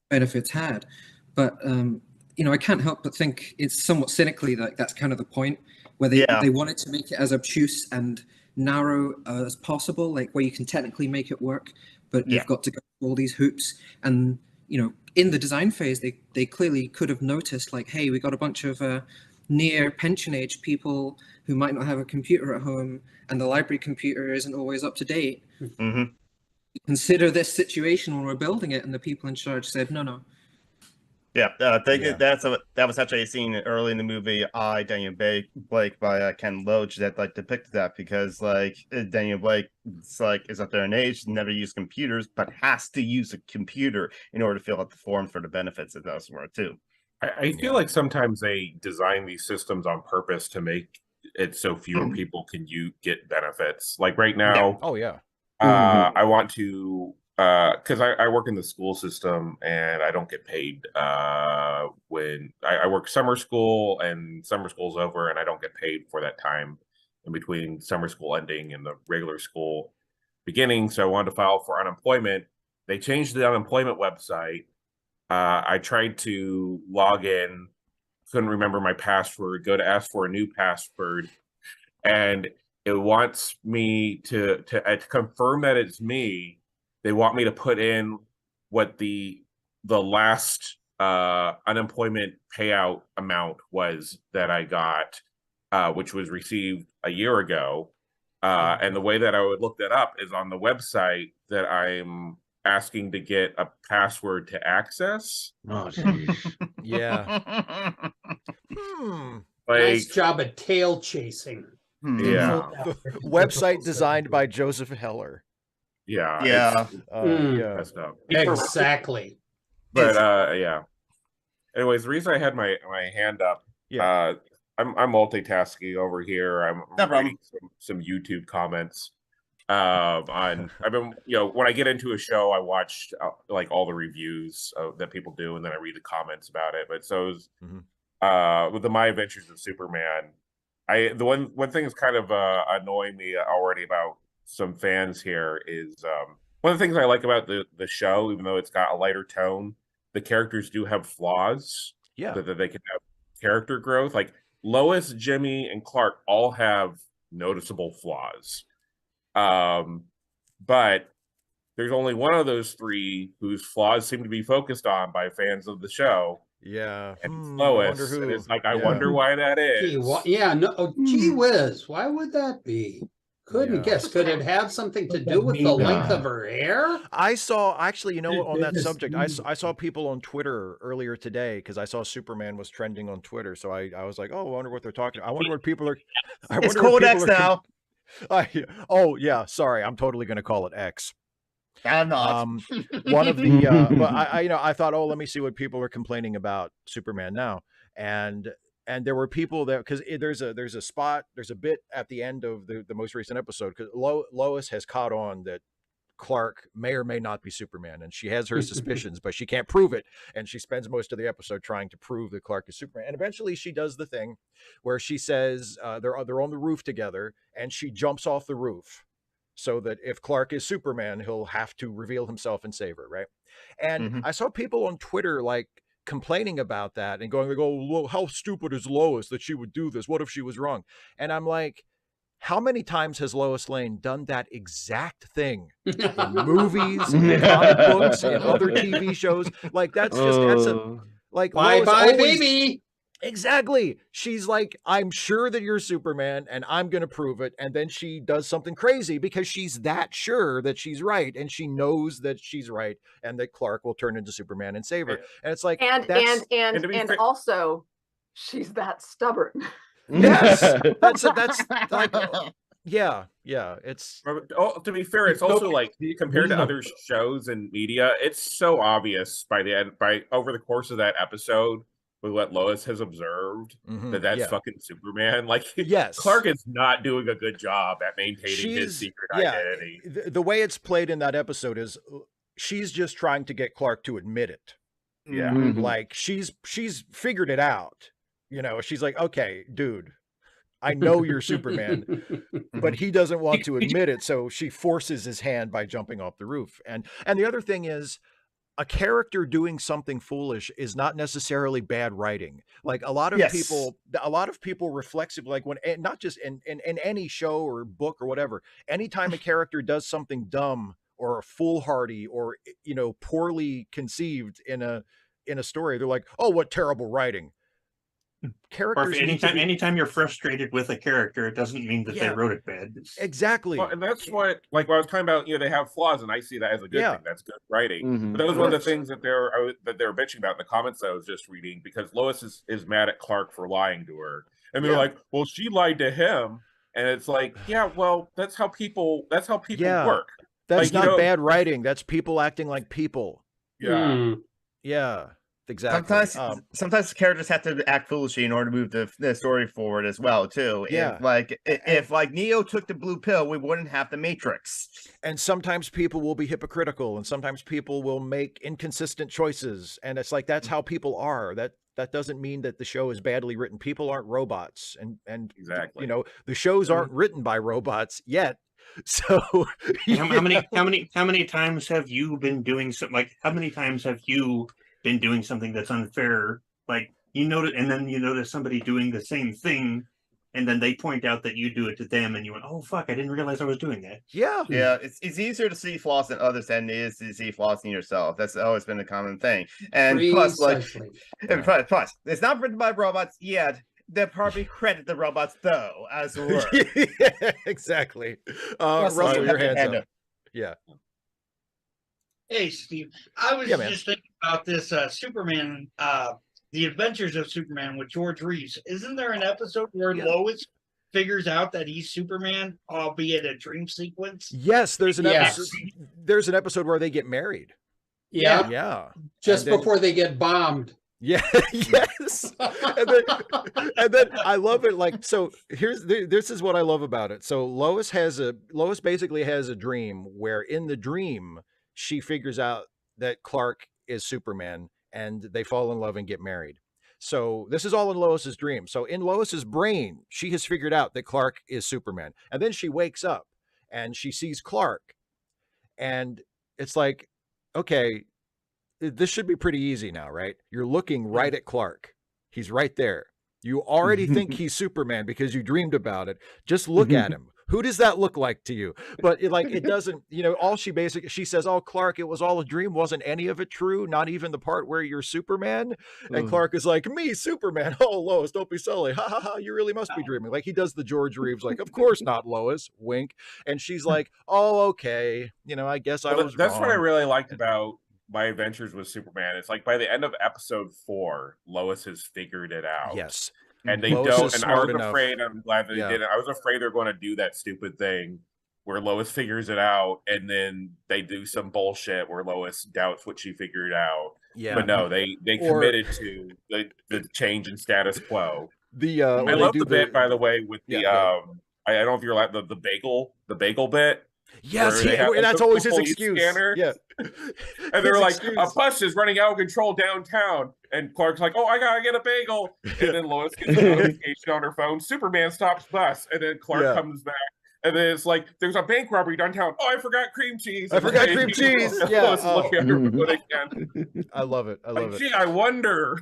benefits had. But, I can't help but think it's somewhat cynically like that's kind of the point, where they wanted to make it as obtuse and narrow as possible, like where you can technically make it work, but you've got to go through all these hoops. And, in the design phase, they clearly could have noticed, like, hey, we got a bunch of near pension age people who might not have a computer at home, and the library computer isn't always up to date. Consider this situation when we're building it, and the people in charge said, no. That was actually a scene early in the movie Daniel Blake by Ken Loach that depicted that, because Daniel Blake is up there in age, never used computers, but has to use a computer in order to fill out the forms for the benefits of those were too. I feel like sometimes they design these systems on purpose to make it so fewer people can get benefits. Like right now, I want to. Because I work in the school system and I don't get paid when I work summer school, and summer school's over and I don't get paid for that time in between summer school ending and the regular school beginning. So I wanted to file for unemployment. They changed the unemployment website. I tried to log in, couldn't remember my password, go to ask for a new password, and it wants me to confirm that it's me. They want me to put in what the last unemployment payout amount was that I got, which was received a year ago. And the way that I would look that up is on the website that I'm asking to get a password to access. Oh, geez. Nice job at tail chasing. Website designed by Joseph Heller. Messed up. Exactly. But anyways, the reson I had my hand up, I'm multitasking over here. I'm reading some YouTube comments on. I've been, when I get into a show, I watch all the reviews that people do, and then I read the comments about it. But so with the My Adventures of Superman, the one thing that's kind of annoying me already about some fans here is one of the things I like about the show, even though it's got a lighter tone, the characters do have flaws. That they can have character growth. Like Lois, Jimmy, and Clark all have noticeable flaws. But there's only one of those three whose flaws seem to be focused on by fans of the show. And it's Lois. And it's I wonder why that is. Gee whiz, why would that be? Couldn't guess. Could it have something to do with the length of her hair? I saw, actually, on that subject, I saw people on Twitter earlier today, because I saw Superman was trending on Twitter. So I was like, oh, I wonder what they're talking about. I wonder what people are. It's called X now. Oh, yeah. Sorry. I'm totally going to call it X. I'm not. One of the, but I thought, let me see what people are complaining about Superman now. And there were people that, because there's a bit at the end of the most recent episode, because Lois has caught on that Clark may or may not be Superman, and she has her suspicions, but she can't prove it. And she spends most of the episode trying to prove that Clark is Superman. And eventually she does the thing where she says they're on the roof together, and she jumps off the roof so that if Clark is Superman, he'll have to reveal himself and save her, right? And I saw people on Twitter complaining about that and going, well, how stupid is Lois that she would do this? What if she was wrong? And I'm like, how many times has Lois Lane done that exact thing in movies, in comic books, in other TV shows? That's bye, baby. Exactly. She's like, I'm sure that you're Superman and I'm going to prove it. And then she does something crazy because she's that sure that she's right. And she knows that she's right and that Clark will turn into Superman and save her. And it's like, and also She's that stubborn. Yes, that's like, yeah. It's to be fair, it's also like compared to other shows and media, it's so obvious by over the course of that episode with what Lois has observed that's fucking Superman. Like, yes, Clark is not doing a good job at maintaining his secret identity. The way it's played in that episode is she's just trying to get Clark to admit it. Yeah, like she's figured it out. You know, she's like, okay, dude, I know you're Superman, but he doesn't want to admit it. So she forces his hand by jumping off the roof. And the other thing is, a character doing something foolish is not necessarily bad writing. Like a lot of people reflexively, like when, not just in any show or book or whatever, anytime a character does something dumb or foolhardy or, you know, poorly conceived in a story, they're like, oh, what terrible writing. Characters anytime you're frustrated with a character, it doesn't mean that they wrote it bad. Exactly. Well, and that's what, like, what I was talking about, you know, they have flaws, and I see that as a good thing. That's good writing. But that was one of the things that they're bitching about in the comments that I was just reading, because Lois is mad at Clark for lying to her, and they're like, well, she lied to him, and it's like, yeah, well, that's how people work. That's like, not bad writing. That's people acting like people. Yeah. Yeah. Exactly. Sometimes characters have to act foolishly in order to move the story forward as well, too. Yeah. If Neo took the blue pill, we wouldn't have the Matrix. And sometimes people will be hypocritical, and sometimes people will make inconsistent choices, and it's like that's how people are. That doesn't mean that the show is badly written. People aren't robots, and exactly, you know, the shows aren't written by robots yet. So how many times have you been doing something? Like, how many times have you been doing something that's unfair? Like, you notice somebody doing the same thing, and then they point out that you do it to them, and you went, oh fuck, I didn't realize I was doing that. Yeah. It's easier to see flaws in others than it is to see flaws in yourself. That's always been a common thing. And plus, it's not written by robots yet. They'll probably credit the robots though as well. Yeah, exactly. Russell, your hands up. Yeah. Hey, Steve. I was just thinking about this Superman, The Adventures of Superman with George Reeves. Isn't there an episode where Lois figures out that he's Superman, albeit a dream sequence? Yes, there's an episode. There's an episode where they get married. Yeah. Just before they get bombed. Yeah. Yes. and then I love it. Like, so this is what I love about it. So Lois basically has a dream where in the dream she figures out that Clark is Superman, and they fall in love and get married. So this is all in Lois's dream. So in Lois's brain, she has figured out that Clark is Superman. And then she wakes up and she sees Clark, and it's like, okay, this should be pretty easy now, right? You're looking right at Clark. He's right there. You already think he's Superman because you dreamed about it. Just look at him. Who does that look like to you? But it doesn't, you know, she says, oh, Clark, it was all a dream. Wasn't any of it true? Not even the part where you're Superman? And Clark is like, me, Superman. Oh, Lois, don't be silly. Ha ha ha. You really must be dreaming. Like he does the George Reeves, like, of course not, Lois. Wink. And she's like, oh, okay. You know, I guess I was That's wrong. what I really liked about My Adventures with Superman. It's like by the end of episode 4, Lois has figured it out. Yes. And they don't, and I was afraid, I'm glad that they did it. I was afraid they're going to do that stupid thing where Lois figures it out and then they do some bullshit where Lois doubts what she figured out. Yeah. But no, they committed to the change in status quo. I love the bit, by the way, with the I don't know if you're like the bagel bit. Yes, that's always his excuse. Scanner. Yeah. And they're like, a bus is running out of control downtown. And Clark's like, oh, I gotta get a bagel. And then Lois gets a notification on her phone, Superman stops bus. And then Clark comes back. And then it's like, there's a bank robbery downtown. Oh, I forgot cream cheese. I forgot cream cheese. Yeah. I love it. I love it. Gee, I wonder.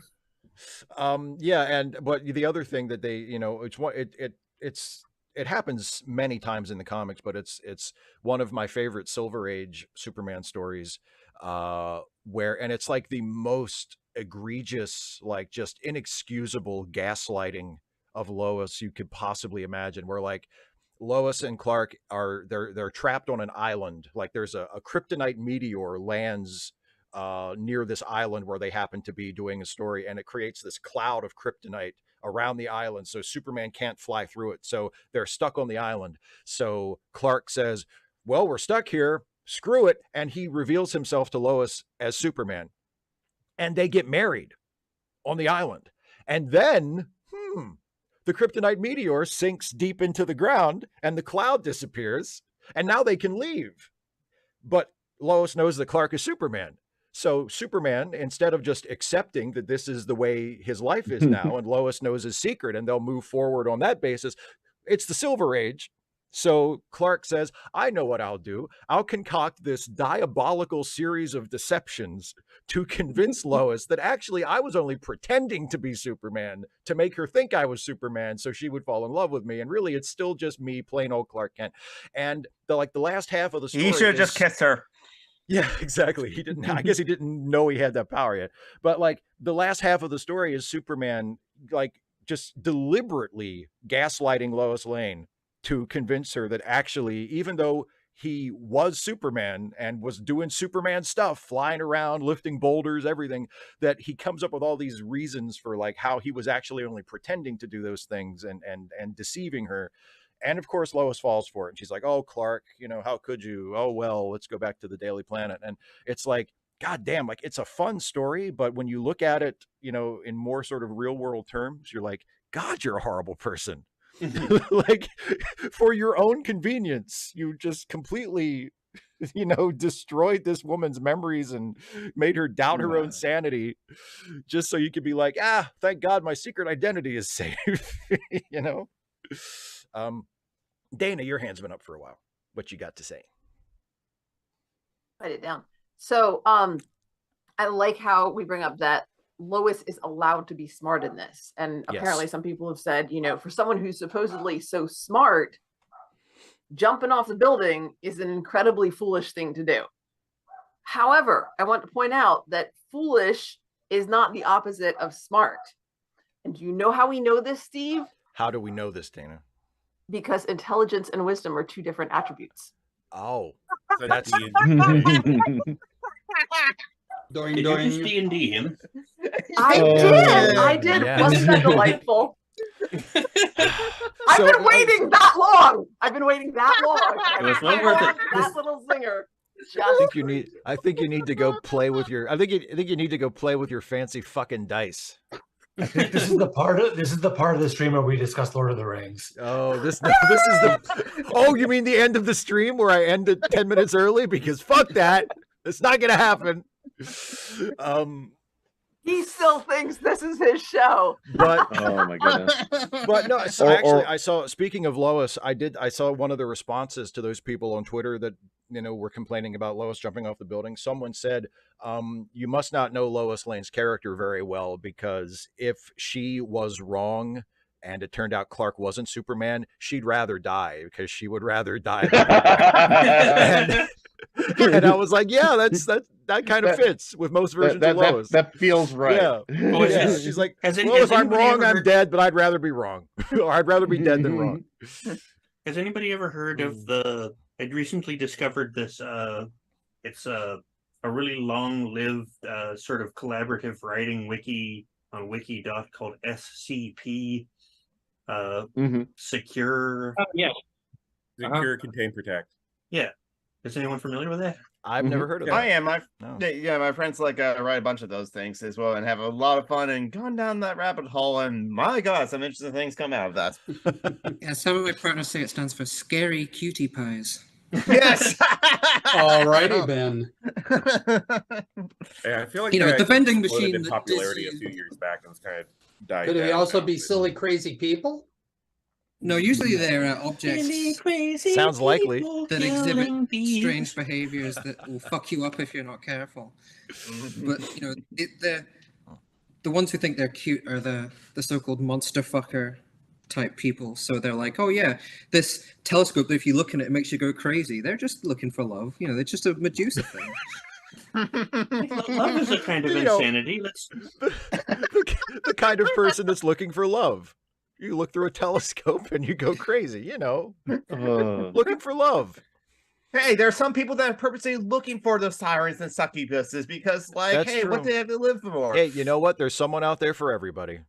But the other thing that they, you know, it happens many times in the comics, but it's one of my favorite Silver Age Superman stories, and it's like the most egregious, like just inexcusable gaslighting of Lois you could possibly imagine, where like Lois and Clark they're trapped on an island. Like there's a kryptonite meteor lands near this island where they happen to be doing a story, and it creates this cloud of kryptonite around the island, so Superman can't fly through it. So they're stuck on the island. So Clark says, well, we're stuck here, screw it, and he reveals himself to Lois as Superman, and they get married on the island. And then the kryptonite meteor sinks deep into the ground and the cloud disappears, and now they can leave. But Lois knows that Clark is Superman. So Superman, instead of just accepting that this is the way his life is now, and Lois knows his secret, and they'll move forward on that basis, it's the Silver Age. So Clark says, I know what I'll do. I'll concoct this diabolical series of deceptions to convince Lois that actually I was only pretending to be Superman to make her think I was Superman so she would fall in love with me. And really, it's still just me, plain old Clark Kent. And the last half of the story, he should have just kissed her. Yeah, exactly. He didn't. I guess he didn't know he had that power yet. But like the last half of the story is Superman just deliberately gaslighting Lois Lane to convince her that actually, even though he was Superman and was doing Superman stuff, flying around, lifting boulders, everything, that he comes up with all these reasons for how he was actually only pretending to do those things and deceiving her. And of course, Lois falls for it. And she's like, oh, Clark, how could you? Oh, well, let's go back to the Daily Planet. And it's like, God damn, it's a fun story. But when you look at it, in more sort of real world terms, you're like, God, you're a horrible person. For your own convenience, you just completely, destroyed this woman's memories and made her doubt her own sanity just so you could be like, thank God my secret identity is safe. Dana, your hand's been up for a while. What you got to say? Write it down. So I like how we bring up that Lois is allowed to be smart in this. And apparently some people have said, for someone who's supposedly so smart, jumping off the building is an incredibly foolish thing to do. However, I want to point out that foolish is not the opposite of smart. And do you know how we know this, Steve? How do we know this, Dana? Because intelligence and wisdom are two different attributes. Oh, that's Did you just D&D him? I did. Yeah. Wasn't that delightful? I've been waiting that long. It was well worth it. That little zinger. I think you need to go play with your. I think you need to go play with your fancy fucking dice. I think this is the part of the stream where we discuss Lord of the Rings. Oh, this is the. Oh, you mean the end of the stream where I ended 10 minutes early? Because fuck that. It's not gonna happen. He still thinks this is his show. But oh my goodness. But no, so actually I saw, speaking of Lois, I saw one of the responses to those people on Twitter that were complaining about Lois jumping off the building. Someone said, you must not know Lois Lane's character very well, because if she was wrong and it turned out Clark wasn't Superman, she'd rather die, because she would rather die than and I was like, yeah, that kind of fits with most versions of Lois. That feels right. Yeah. Yeah. She's like, well, if I'm wrong, I'm dead, but I'd rather be wrong. Or I'd rather be dead than wrong. Has anybody ever heard of I'd recently discovered this, it's a really long-lived sort of collaborative writing wiki on Wiki.com called SCP Secure. Oh, yeah. Secure, Contain, Protect. Yeah. Is anyone familiar with that? I've never heard of that. I am. My friends write a bunch of those things as well and have a lot of fun and gone down that rabbit hole, and my God, some interesting things come out of that. Yeah, some of my partners say it stands for Scary Cutie Pies. Yes. Alrighty, Ben. Yeah, I feel like the vending machine in popularity a few years back and was kind of died. Could it also be silly, crazy people? No, usually they're objects. Sounds likely. That exhibit strange behaviors that will fuck you up if you're not careful. But the ones who think they're cute are the so-called monster fucker type people. So they're like, oh yeah, this telescope, if you look in it, it makes you go crazy. They're just looking for love. They're just a Medusa thing. Love is a kind of insanity. The kind of person that's looking for love. You look through a telescope and you go crazy, looking for love. Hey, there are some people that are purposely looking for those sirens and succubuses because, like, That's hey, true. what do they have to live for? Hey, you know what? There's someone out there for everybody.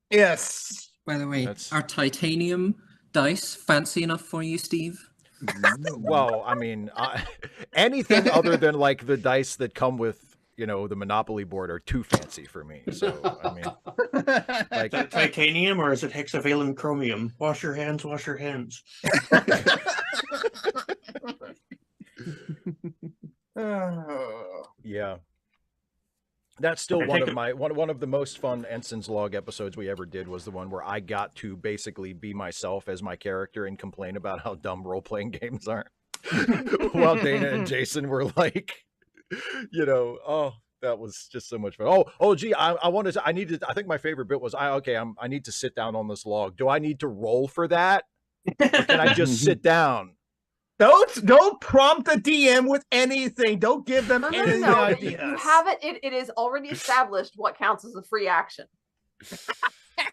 Yes. By the way, are titanium dice fancy enough for you, Steve? Well, I mean, anything other than like the dice that come with, you know, the Monopoly board are too fancy for me. So, I mean, like titanium, or is it hexavalent chromium? Wash your hands, wash your hands. Yeah. That's still one of the most fun Ensign's Log episodes we ever did was the one where I got to basically be myself as my character and complain about how dumb role-playing games are. While Dana and Jason were like, you know, oh, that was just so much fun. Oh, gee, I think my favorite bit was, I need to sit down on this log. Do I need to roll for that? Or can I just sit down? Don't prompt the DM with anything. Don't give them any ideas. You have it. It is already established what counts as a free action.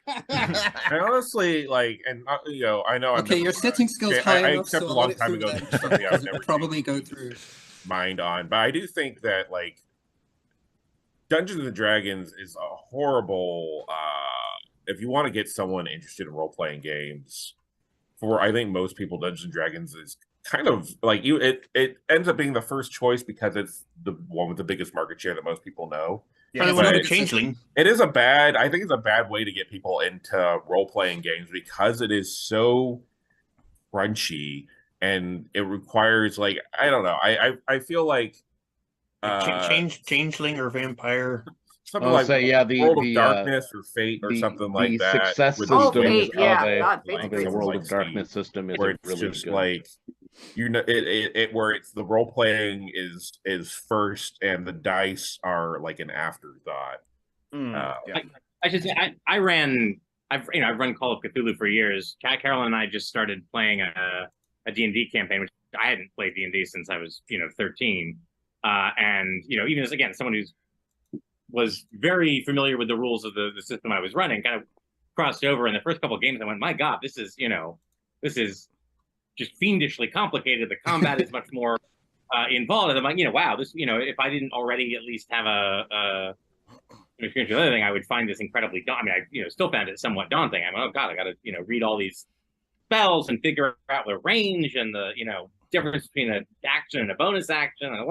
I honestly like, and you know, I know. Okay, your setting skills high I enough, accept so a long time ago something I would never probably go through mind on, but I do think that like Dungeons and Dragons is a horrible. If you want to get someone interested in role playing games, for I think most people, Dungeons and Dragons is kind of like it ends up being the first choice because it's the one with the biggest market share that most people know. Yeah, but Changeling. I think it's a bad way to get people into role-playing games because it is so crunchy and it requires like, I don't know. I feel like Changeling or vampire. Something like World of Darkness or Fate or something like that. The success system of a World of Darkness system is where it's really just good. like, you know, where it's the role playing is first and the dice are like an afterthought. I should say I've run Call of Cthulhu for years. Carolyn and I just started playing a D&D campaign, which I hadn't played D&D since I was 13, and even as someone who's was very familiar with the rules of the system I was running, kind of crossed over in the first couple of games. I went, my God, this is just fiendishly complicated. The combat is much more involved. And I'm like, wow, this, if I didn't already at least have a experience with other thing, I would find this incredibly daunting. I mean, I still found it somewhat daunting. I'm like, oh God, I got to, read all these spells and figure out the range and the, difference between an action and a bonus action. And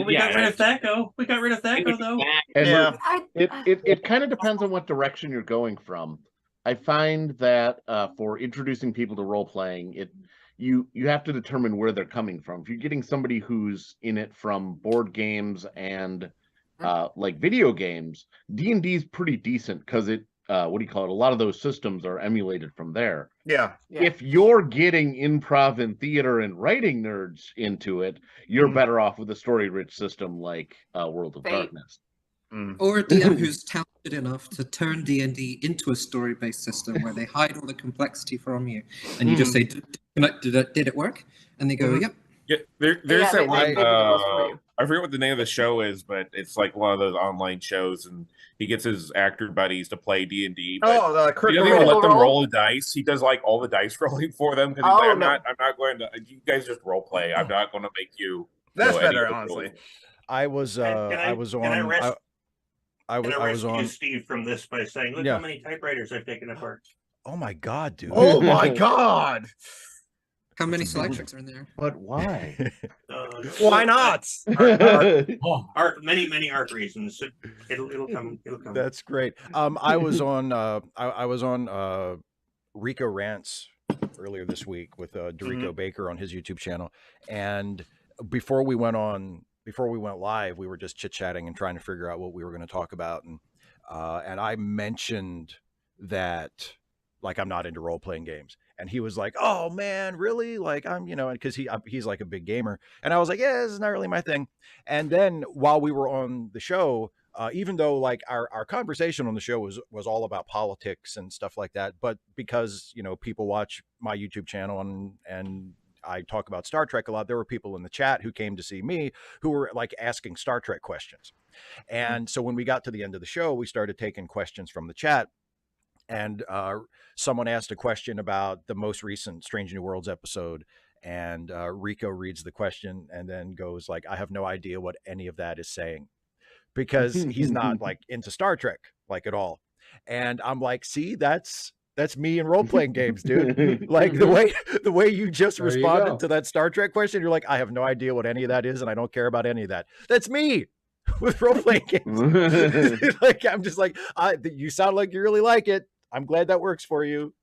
we got rid of Thaco. We got rid of Thaco, though. And it kind of depends on what direction you're going from. I find that for introducing people to role playing, you have to determine where they're coming from. If you're getting somebody who's in it from board games and like video games, D&D is pretty decent because it a lot of those systems are emulated from there. Yeah. If you're getting improv and theater and writing nerds into it, you're better off with a story-rich system like World of Darkness. Or a DM who's talented enough to turn D&D into a story-based system where they hide all the complexity from you, and you just say, "Did it work?" And they go, "Yep." Yeah, there's that one. I forget what the name of the show is, but it's like one of those online shows, and he gets his actor buddies to play D&D. He doesn't even let them roll the dice. He does like all the dice rolling for them because he's like, I'm not going to. You guys just role play. I'm not going to make you. That's better, honestly. I was on Steve from this by saying, look how many typewriters I've taken apart. Oh my God, dude. Oh my God. How many selectrics are in there? But why? Why not? Many art reasons. It'll come. That's great. I was on Rico Rants earlier this week with Dorico Baker on his YouTube channel, and before we went live, we were just chit-chatting and trying to figure out what we were going to talk about, and I mentioned that like I'm not into role-playing games. And he was like, "Oh man, really? Like I'm, because he's like a big gamer." And I was like, "Yeah, this is not really my thing." And then while we were on the show, even though like our conversation on the show was all about politics and stuff like that, but because people watch my YouTube channel and I talk about Star Trek a lot, there were people in the chat who came to see me who were like asking Star Trek questions. And so when we got to the end of the show, we started taking questions from the chat. And someone asked a question about the most recent Strange New Worlds episode, And Rico reads the question and then goes like, I have no idea what any of that is saying, because he's not like into Star Trek like at all. And I'm like, see, that's me in role-playing games, dude. Like the way you just responded to that Star Trek question, you're like, I have no idea what any of that is, and I don't care about any of that. That's me with role-playing games. Like, I'm just like, you sound like you really like it. I'm glad that works for you.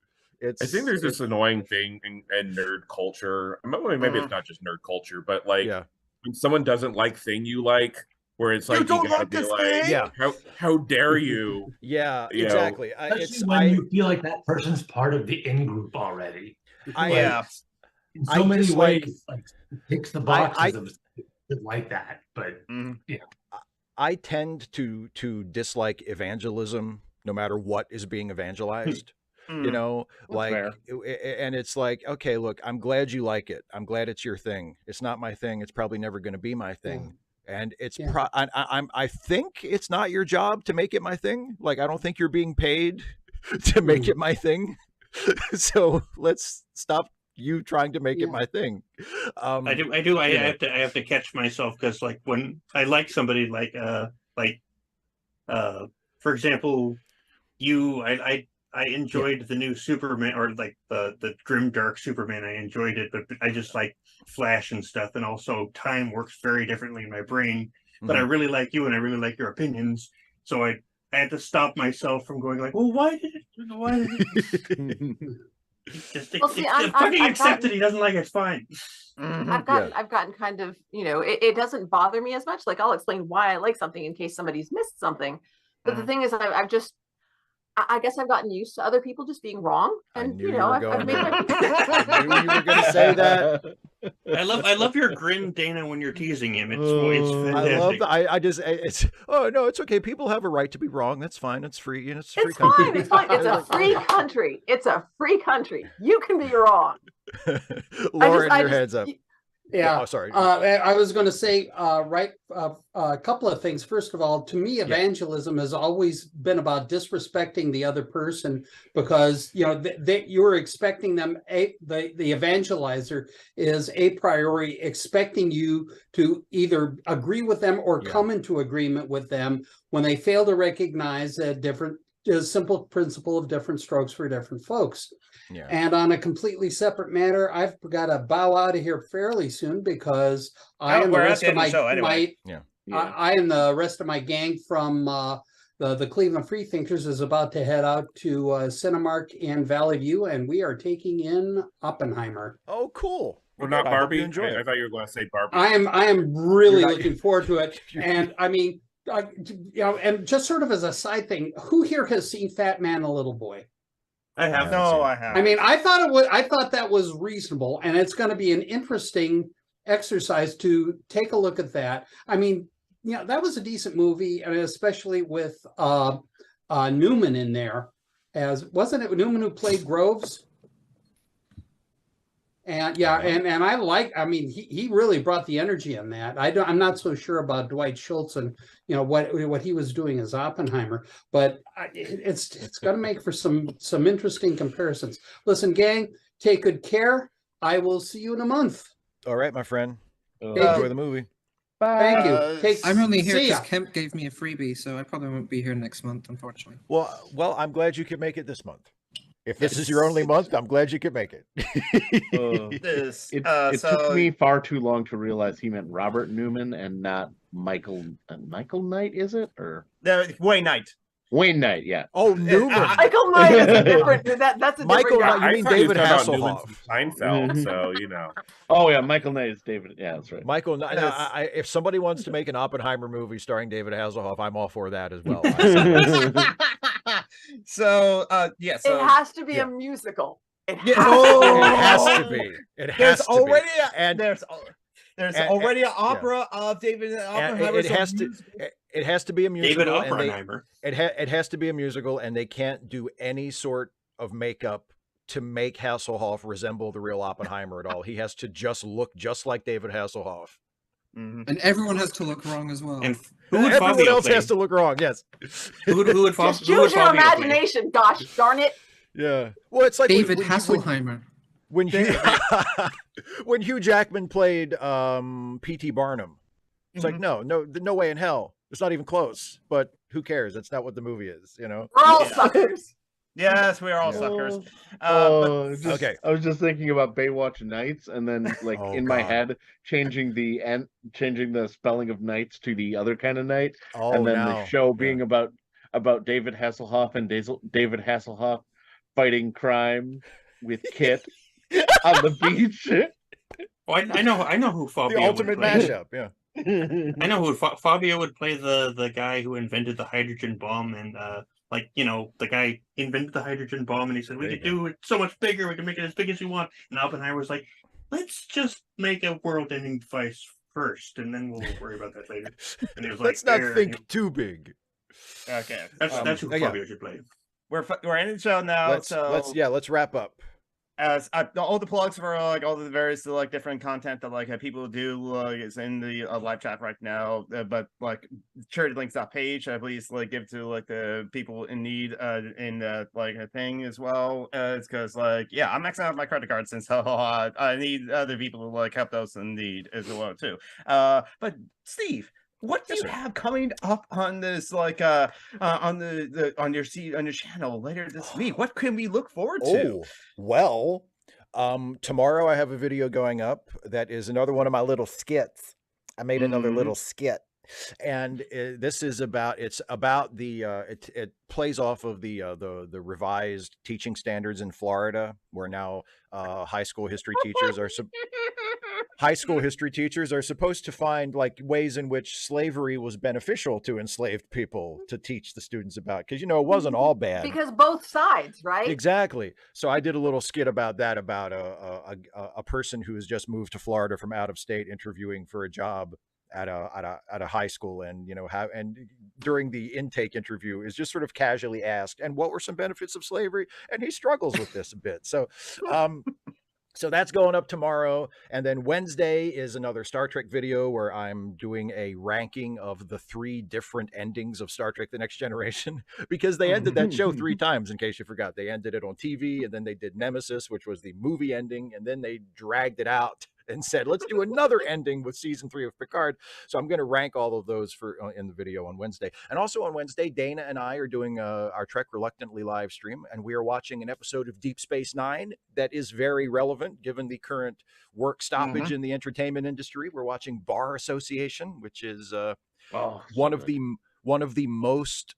I think there's this annoying thing in nerd culture. Maybe it's not just nerd culture, but like when someone doesn't like thing you like, where it's like, you gotta be like, how dare you? Yeah, exactly. Especially when you feel like that person's part of the in-group already. In so many ways, like, it ticks the boxes of like that. But I tend to dislike evangelism no matter what is being evangelized. You know, like, and it's like, okay, look, I'm glad you like it. I'm glad it's your thing. It's not my thing. It's probably never going to be my thing. And it's I think it's not your job to make it my thing. Like, I don't think you're being paid to make it my thing. So let's stop you trying to make it my thing. I have to catch myself, because like when I like somebody, like for example, I enjoyed the new Superman, or like the grim dark Superman. I enjoyed it, but I just like Flash and stuff, and also time works very differently in my brain. But I really like you, and I really like your opinions. So I had to stop myself from going like, well, why did it? Just fucking accept that he doesn't like it's fine. I've gotten kind of, it doesn't bother me as much. Like, I'll explain why I like something in case somebody's missed something. But the thing is, I guess I've gotten used to other people just being wrong, and I've made my... I knew you were going to say that. I love your grin, Dana, when you're teasing him. It's fantastic. It's okay. People have a right to be wrong. That's fine. It's free, and it's free country. It's fine. It's a free country. It's a free country. You can be wrong. Lauren, your head's up. Yeah. Oh, sorry. I was going to say, a couple of things. First of all, to me, evangelism has always been about disrespecting the other person, because, you're expecting them, the evangelizer is a priori expecting you to either agree with them or come into agreement with them when they fail to recognize a simple principle of different strokes for different folks. Yeah. And on a completely separate matter, I've got to bow out of here fairly soon, because I and the rest of my gang from the Cleveland Freethinkers is about to head out to Cinemark in Valley View, and we are taking in Oppenheimer. Oh, cool. Well, not Barbie. I thought you were going to say Barbie. I am really looking forward to it. And I mean, and just sort of as a side thing, who here has seen Fat Man and Little Boy? I have. I have. I mean, I thought that was reasonable, and it's going to be an interesting exercise to take a look at that. I mean, that was a decent movie, and especially with Newman in there, wasn't it Newman who played Groves? And I mean, he really brought the energy in that. I'm not so sure about Dwight Schultz and what he was doing as Oppenheimer, but it's going to make for some interesting comparisons. Listen, gang, take good care. I will see you in a month. All right, my friend. Enjoy the movie. Bye. Thank you. I'm only here because Kemp gave me a freebie, so I probably won't be here next month, unfortunately. Well, I'm glad you could make it this month. If this is your only month, I'm glad you could make it. It took me far too long to realize he meant Robert Newman and not Michael Knight, is it? Or Wayne Knight. Wayne Knight, yeah. Oh, Newman. Michael Knight is a different. That's a Michael different guy. Knight. You mean David Hasselhoff? Seinfeld, so Oh yeah, Michael Knight is David. Yeah, that's right. Michael Knight. If somebody wants to make an Oppenheimer movie starring David Hasselhoff, I'm all for that as well. So it has to be a musical. It has to be. It has to be. There's already an opera of David Oppenheimer. It has to be a musical. David Oppenheimer. It has to be a musical, and they can't do any sort of makeup to make Hasselhoff resemble the real Oppenheimer at all. He has to just look just like David Hasselhoff. Mm-hmm. And everyone has to look wrong as well. And everyone else has to look wrong. Yes. Who would just use your imagination? Gosh darn it! Yeah. Well, it's like David Hasselheimer. when when Hugh Jackman played P.T. Barnum, it's like no way in hell. It's not even close. But who cares? That's not what the movie is. You know, we're all suckers. Yes, we are all suckers. Okay. I was just thinking about Baywatch Nights, and then like in my head changing the spelling of nights to the other kind of night, and then the show being about David Hasselhoff and David Hasselhoff fighting crime with Kit on the beach. Well, I know who Fabio. The ultimate mashup. Yeah. I know who Fabio would play the guy who invented the hydrogen bomb, and like, you know, the guy invented the hydrogen bomb and he said, we could do it so much bigger, we can make it as big as you want. And Oppenheimer was like, let's just make a world-ending device first, and then we'll worry about that later. And he was like, let's not think too big. Okay. That's who Fabio should play. We're in the show now, let's wrap up. As all the plugs for like all the various like different content that like people do is in the live chat right now, but like charity links that page, please like give to like the people in need in like a thing as well. It's because like I'm maxing out my credit cards, and so I need other people to like help those in need as well too. But Steve, what do you have coming up on this, like on your channel later this week? What can we look forward to? Well, tomorrow I have a video going up that is another one of my little skits. I made another little skit, and this is about it plays off of the revised teaching standards in Florida, where now high school history teachers are supposed to find like ways in which slavery was beneficial to enslaved people to teach the students about, because, you know, it wasn't all bad. Because both sides, right? Exactly. So I did a little skit about that, about a person who has just moved to Florida from out of state, interviewing for a job at a high school, and and during the intake interview is just sort of casually asked, and what were some benefits of slavery? And he struggles with this a bit. So so that's going up tomorrow. And then Wednesday is another Star Trek video where I'm doing a ranking of the 3 different endings of Star Trek: The Next Generation, because they ended that show 3 times, in case you forgot. They ended it on TV, and then they did Nemesis, which was the movie ending, and then they dragged it out and said, let's do another ending with season 3 of Picard. So I'm going to rank all of those in the video on Wednesday. And also on Wednesday, Dana and I are doing our Trek Reluctantly live stream, and we are watching an episode of Deep Space Nine that is very relevant given the current work stoppage in the entertainment industry. We're watching Bar Association, which is one of the most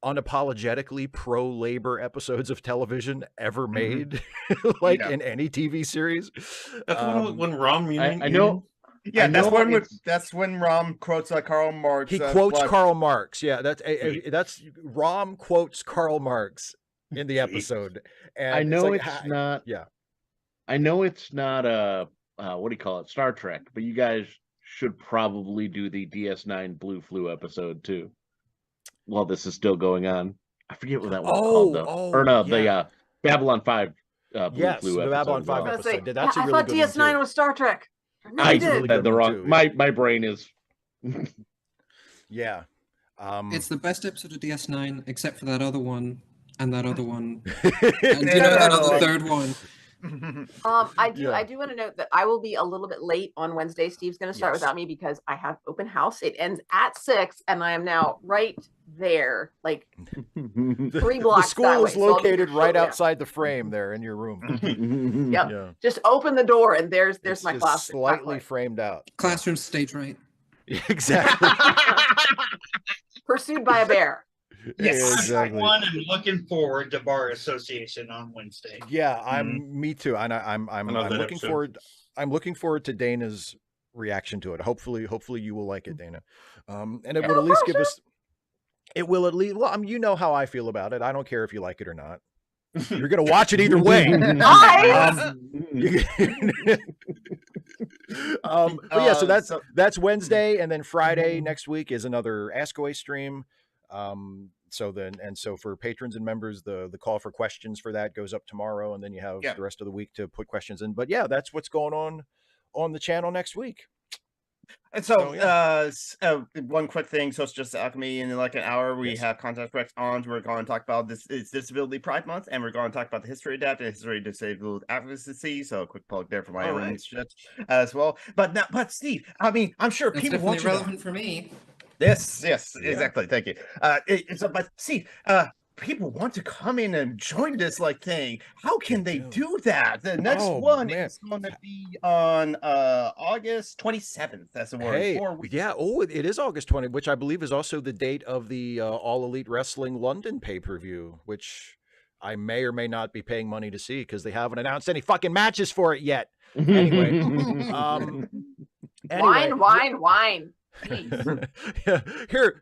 unapologetically pro-labor episodes of television ever made, in any TV series. That's when Rom I know. Yeah, that's when Rom quotes Karl Marx. He quotes Karl Marx. Yeah, that's Rom quotes Karl Marx in the episode. And I know it's not. Yeah, I know it's not what do you call it, Star Trek, but you guys should probably do the DS9 Blue Flu episode too. While this is still going on, I forget what that was called though. The Babylon 5 Blue Flu episode. The Babylon 5 episode. That's a really I thought good DS9 was Star Trek. I did the wrong. Too, my brain is. Yeah, it's the best episode of DS9, except for that other one and that other one, and that other third one. I do want to note that I will be a little bit late on Wednesday. Steve's going to start without me because I have open house. It ends at 6, and I am now right there, like 3 blocks. The school is located right outside the frame there in your room. Yeah. Just open the door, and there's my class. Slightly framed out. Classroom stage right. Exactly. Pursued by a bear. Yes, exactly. I'm looking forward to Bar Association on Wednesday. Yeah, me too, and I'm looking forward. I'm looking forward to Dana's reaction to it. Hopefully you will like it, Dana. And it will at least give us. It will at least. Well, you know how I feel about it. I don't care if you like it or not. You're gonna watch it either way. But yeah, so that's Wednesday, and then Friday next week is another Ask Away stream. So for patrons and members, the call for questions for that goes up tomorrow, and then you have the rest of the week to put questions in. But yeah, that's what's going on the channel next week. And so, one quick thing. So it's just alchemy. In like an hour, we have Contact Rex on. We're going to talk about this. It's Disability Pride Month, and we're going to talk about the history of that and history of disabled advocacy. So a quick plug there for my own shit as well. But Steve, I mean, I'm sure That's people definitely want you relevant for me. Yes, exactly. Thank you. But Steve, people want to come in and join this thing. How can they do that? The next one is going to be on August 27th. That's the word. Hey, it is August 20th, which I believe is also the date of the All Elite Wrestling London pay-per-view, which I may or may not be paying money to see because they haven't announced any fucking matches for it yet. Anyway, wine. Here,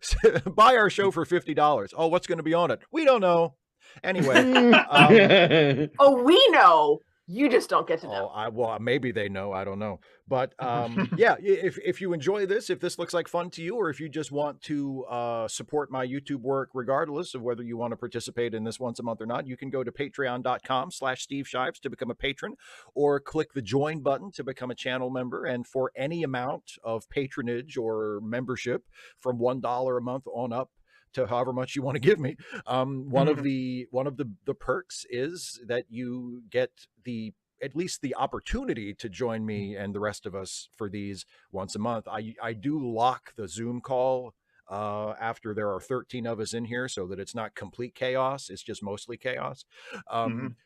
buy our show for $50. Oh, what's going to be on it? We don't know. Anyway. We know. You just don't get to know. Well, maybe they know. I don't know. But yeah, if you enjoy this, if this looks like fun to you, or if you just want to support my YouTube work, regardless of whether you want to participate in this once a month or not, you can go to patreon.com/Steve Shives to become a patron, or click the join button to become a channel member. And for any amount of patronage or membership from $1 a month on up to however much you want to give me, one of the perks is that you get at least the opportunity to join me and the rest of us for these once a month. I do lock the Zoom call after there are 13 of us in here, so that it's not complete chaos. It's just mostly chaos.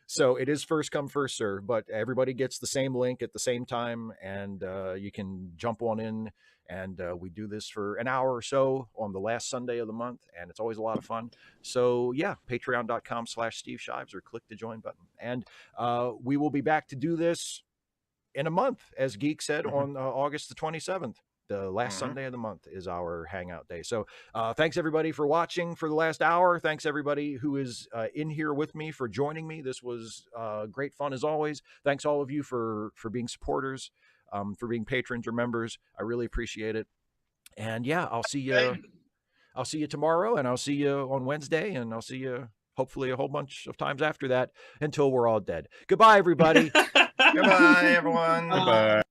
So it is first come, first serve, but everybody gets the same link at the same time, and you can jump on in. And we do this for an hour or so on the last Sunday of the month, and it's always a lot of fun. So yeah, patreon.com/Steve Shives, or click the join button. And we will be back to do this in a month, as Geek said, on August the 27th. The last Sunday of the month is our Hangout day. So thanks everybody for watching for the last hour. Thanks everybody who is in here with me for joining me. This was great fun as always. Thanks all of you for being supporters. For being patrons or members. I really appreciate it. And yeah, I'll see you tomorrow, and I'll see you on Wednesday, and I'll see you hopefully a whole bunch of times after that until we're all dead. Goodbye, everybody. Goodbye, everyone. Goodbye.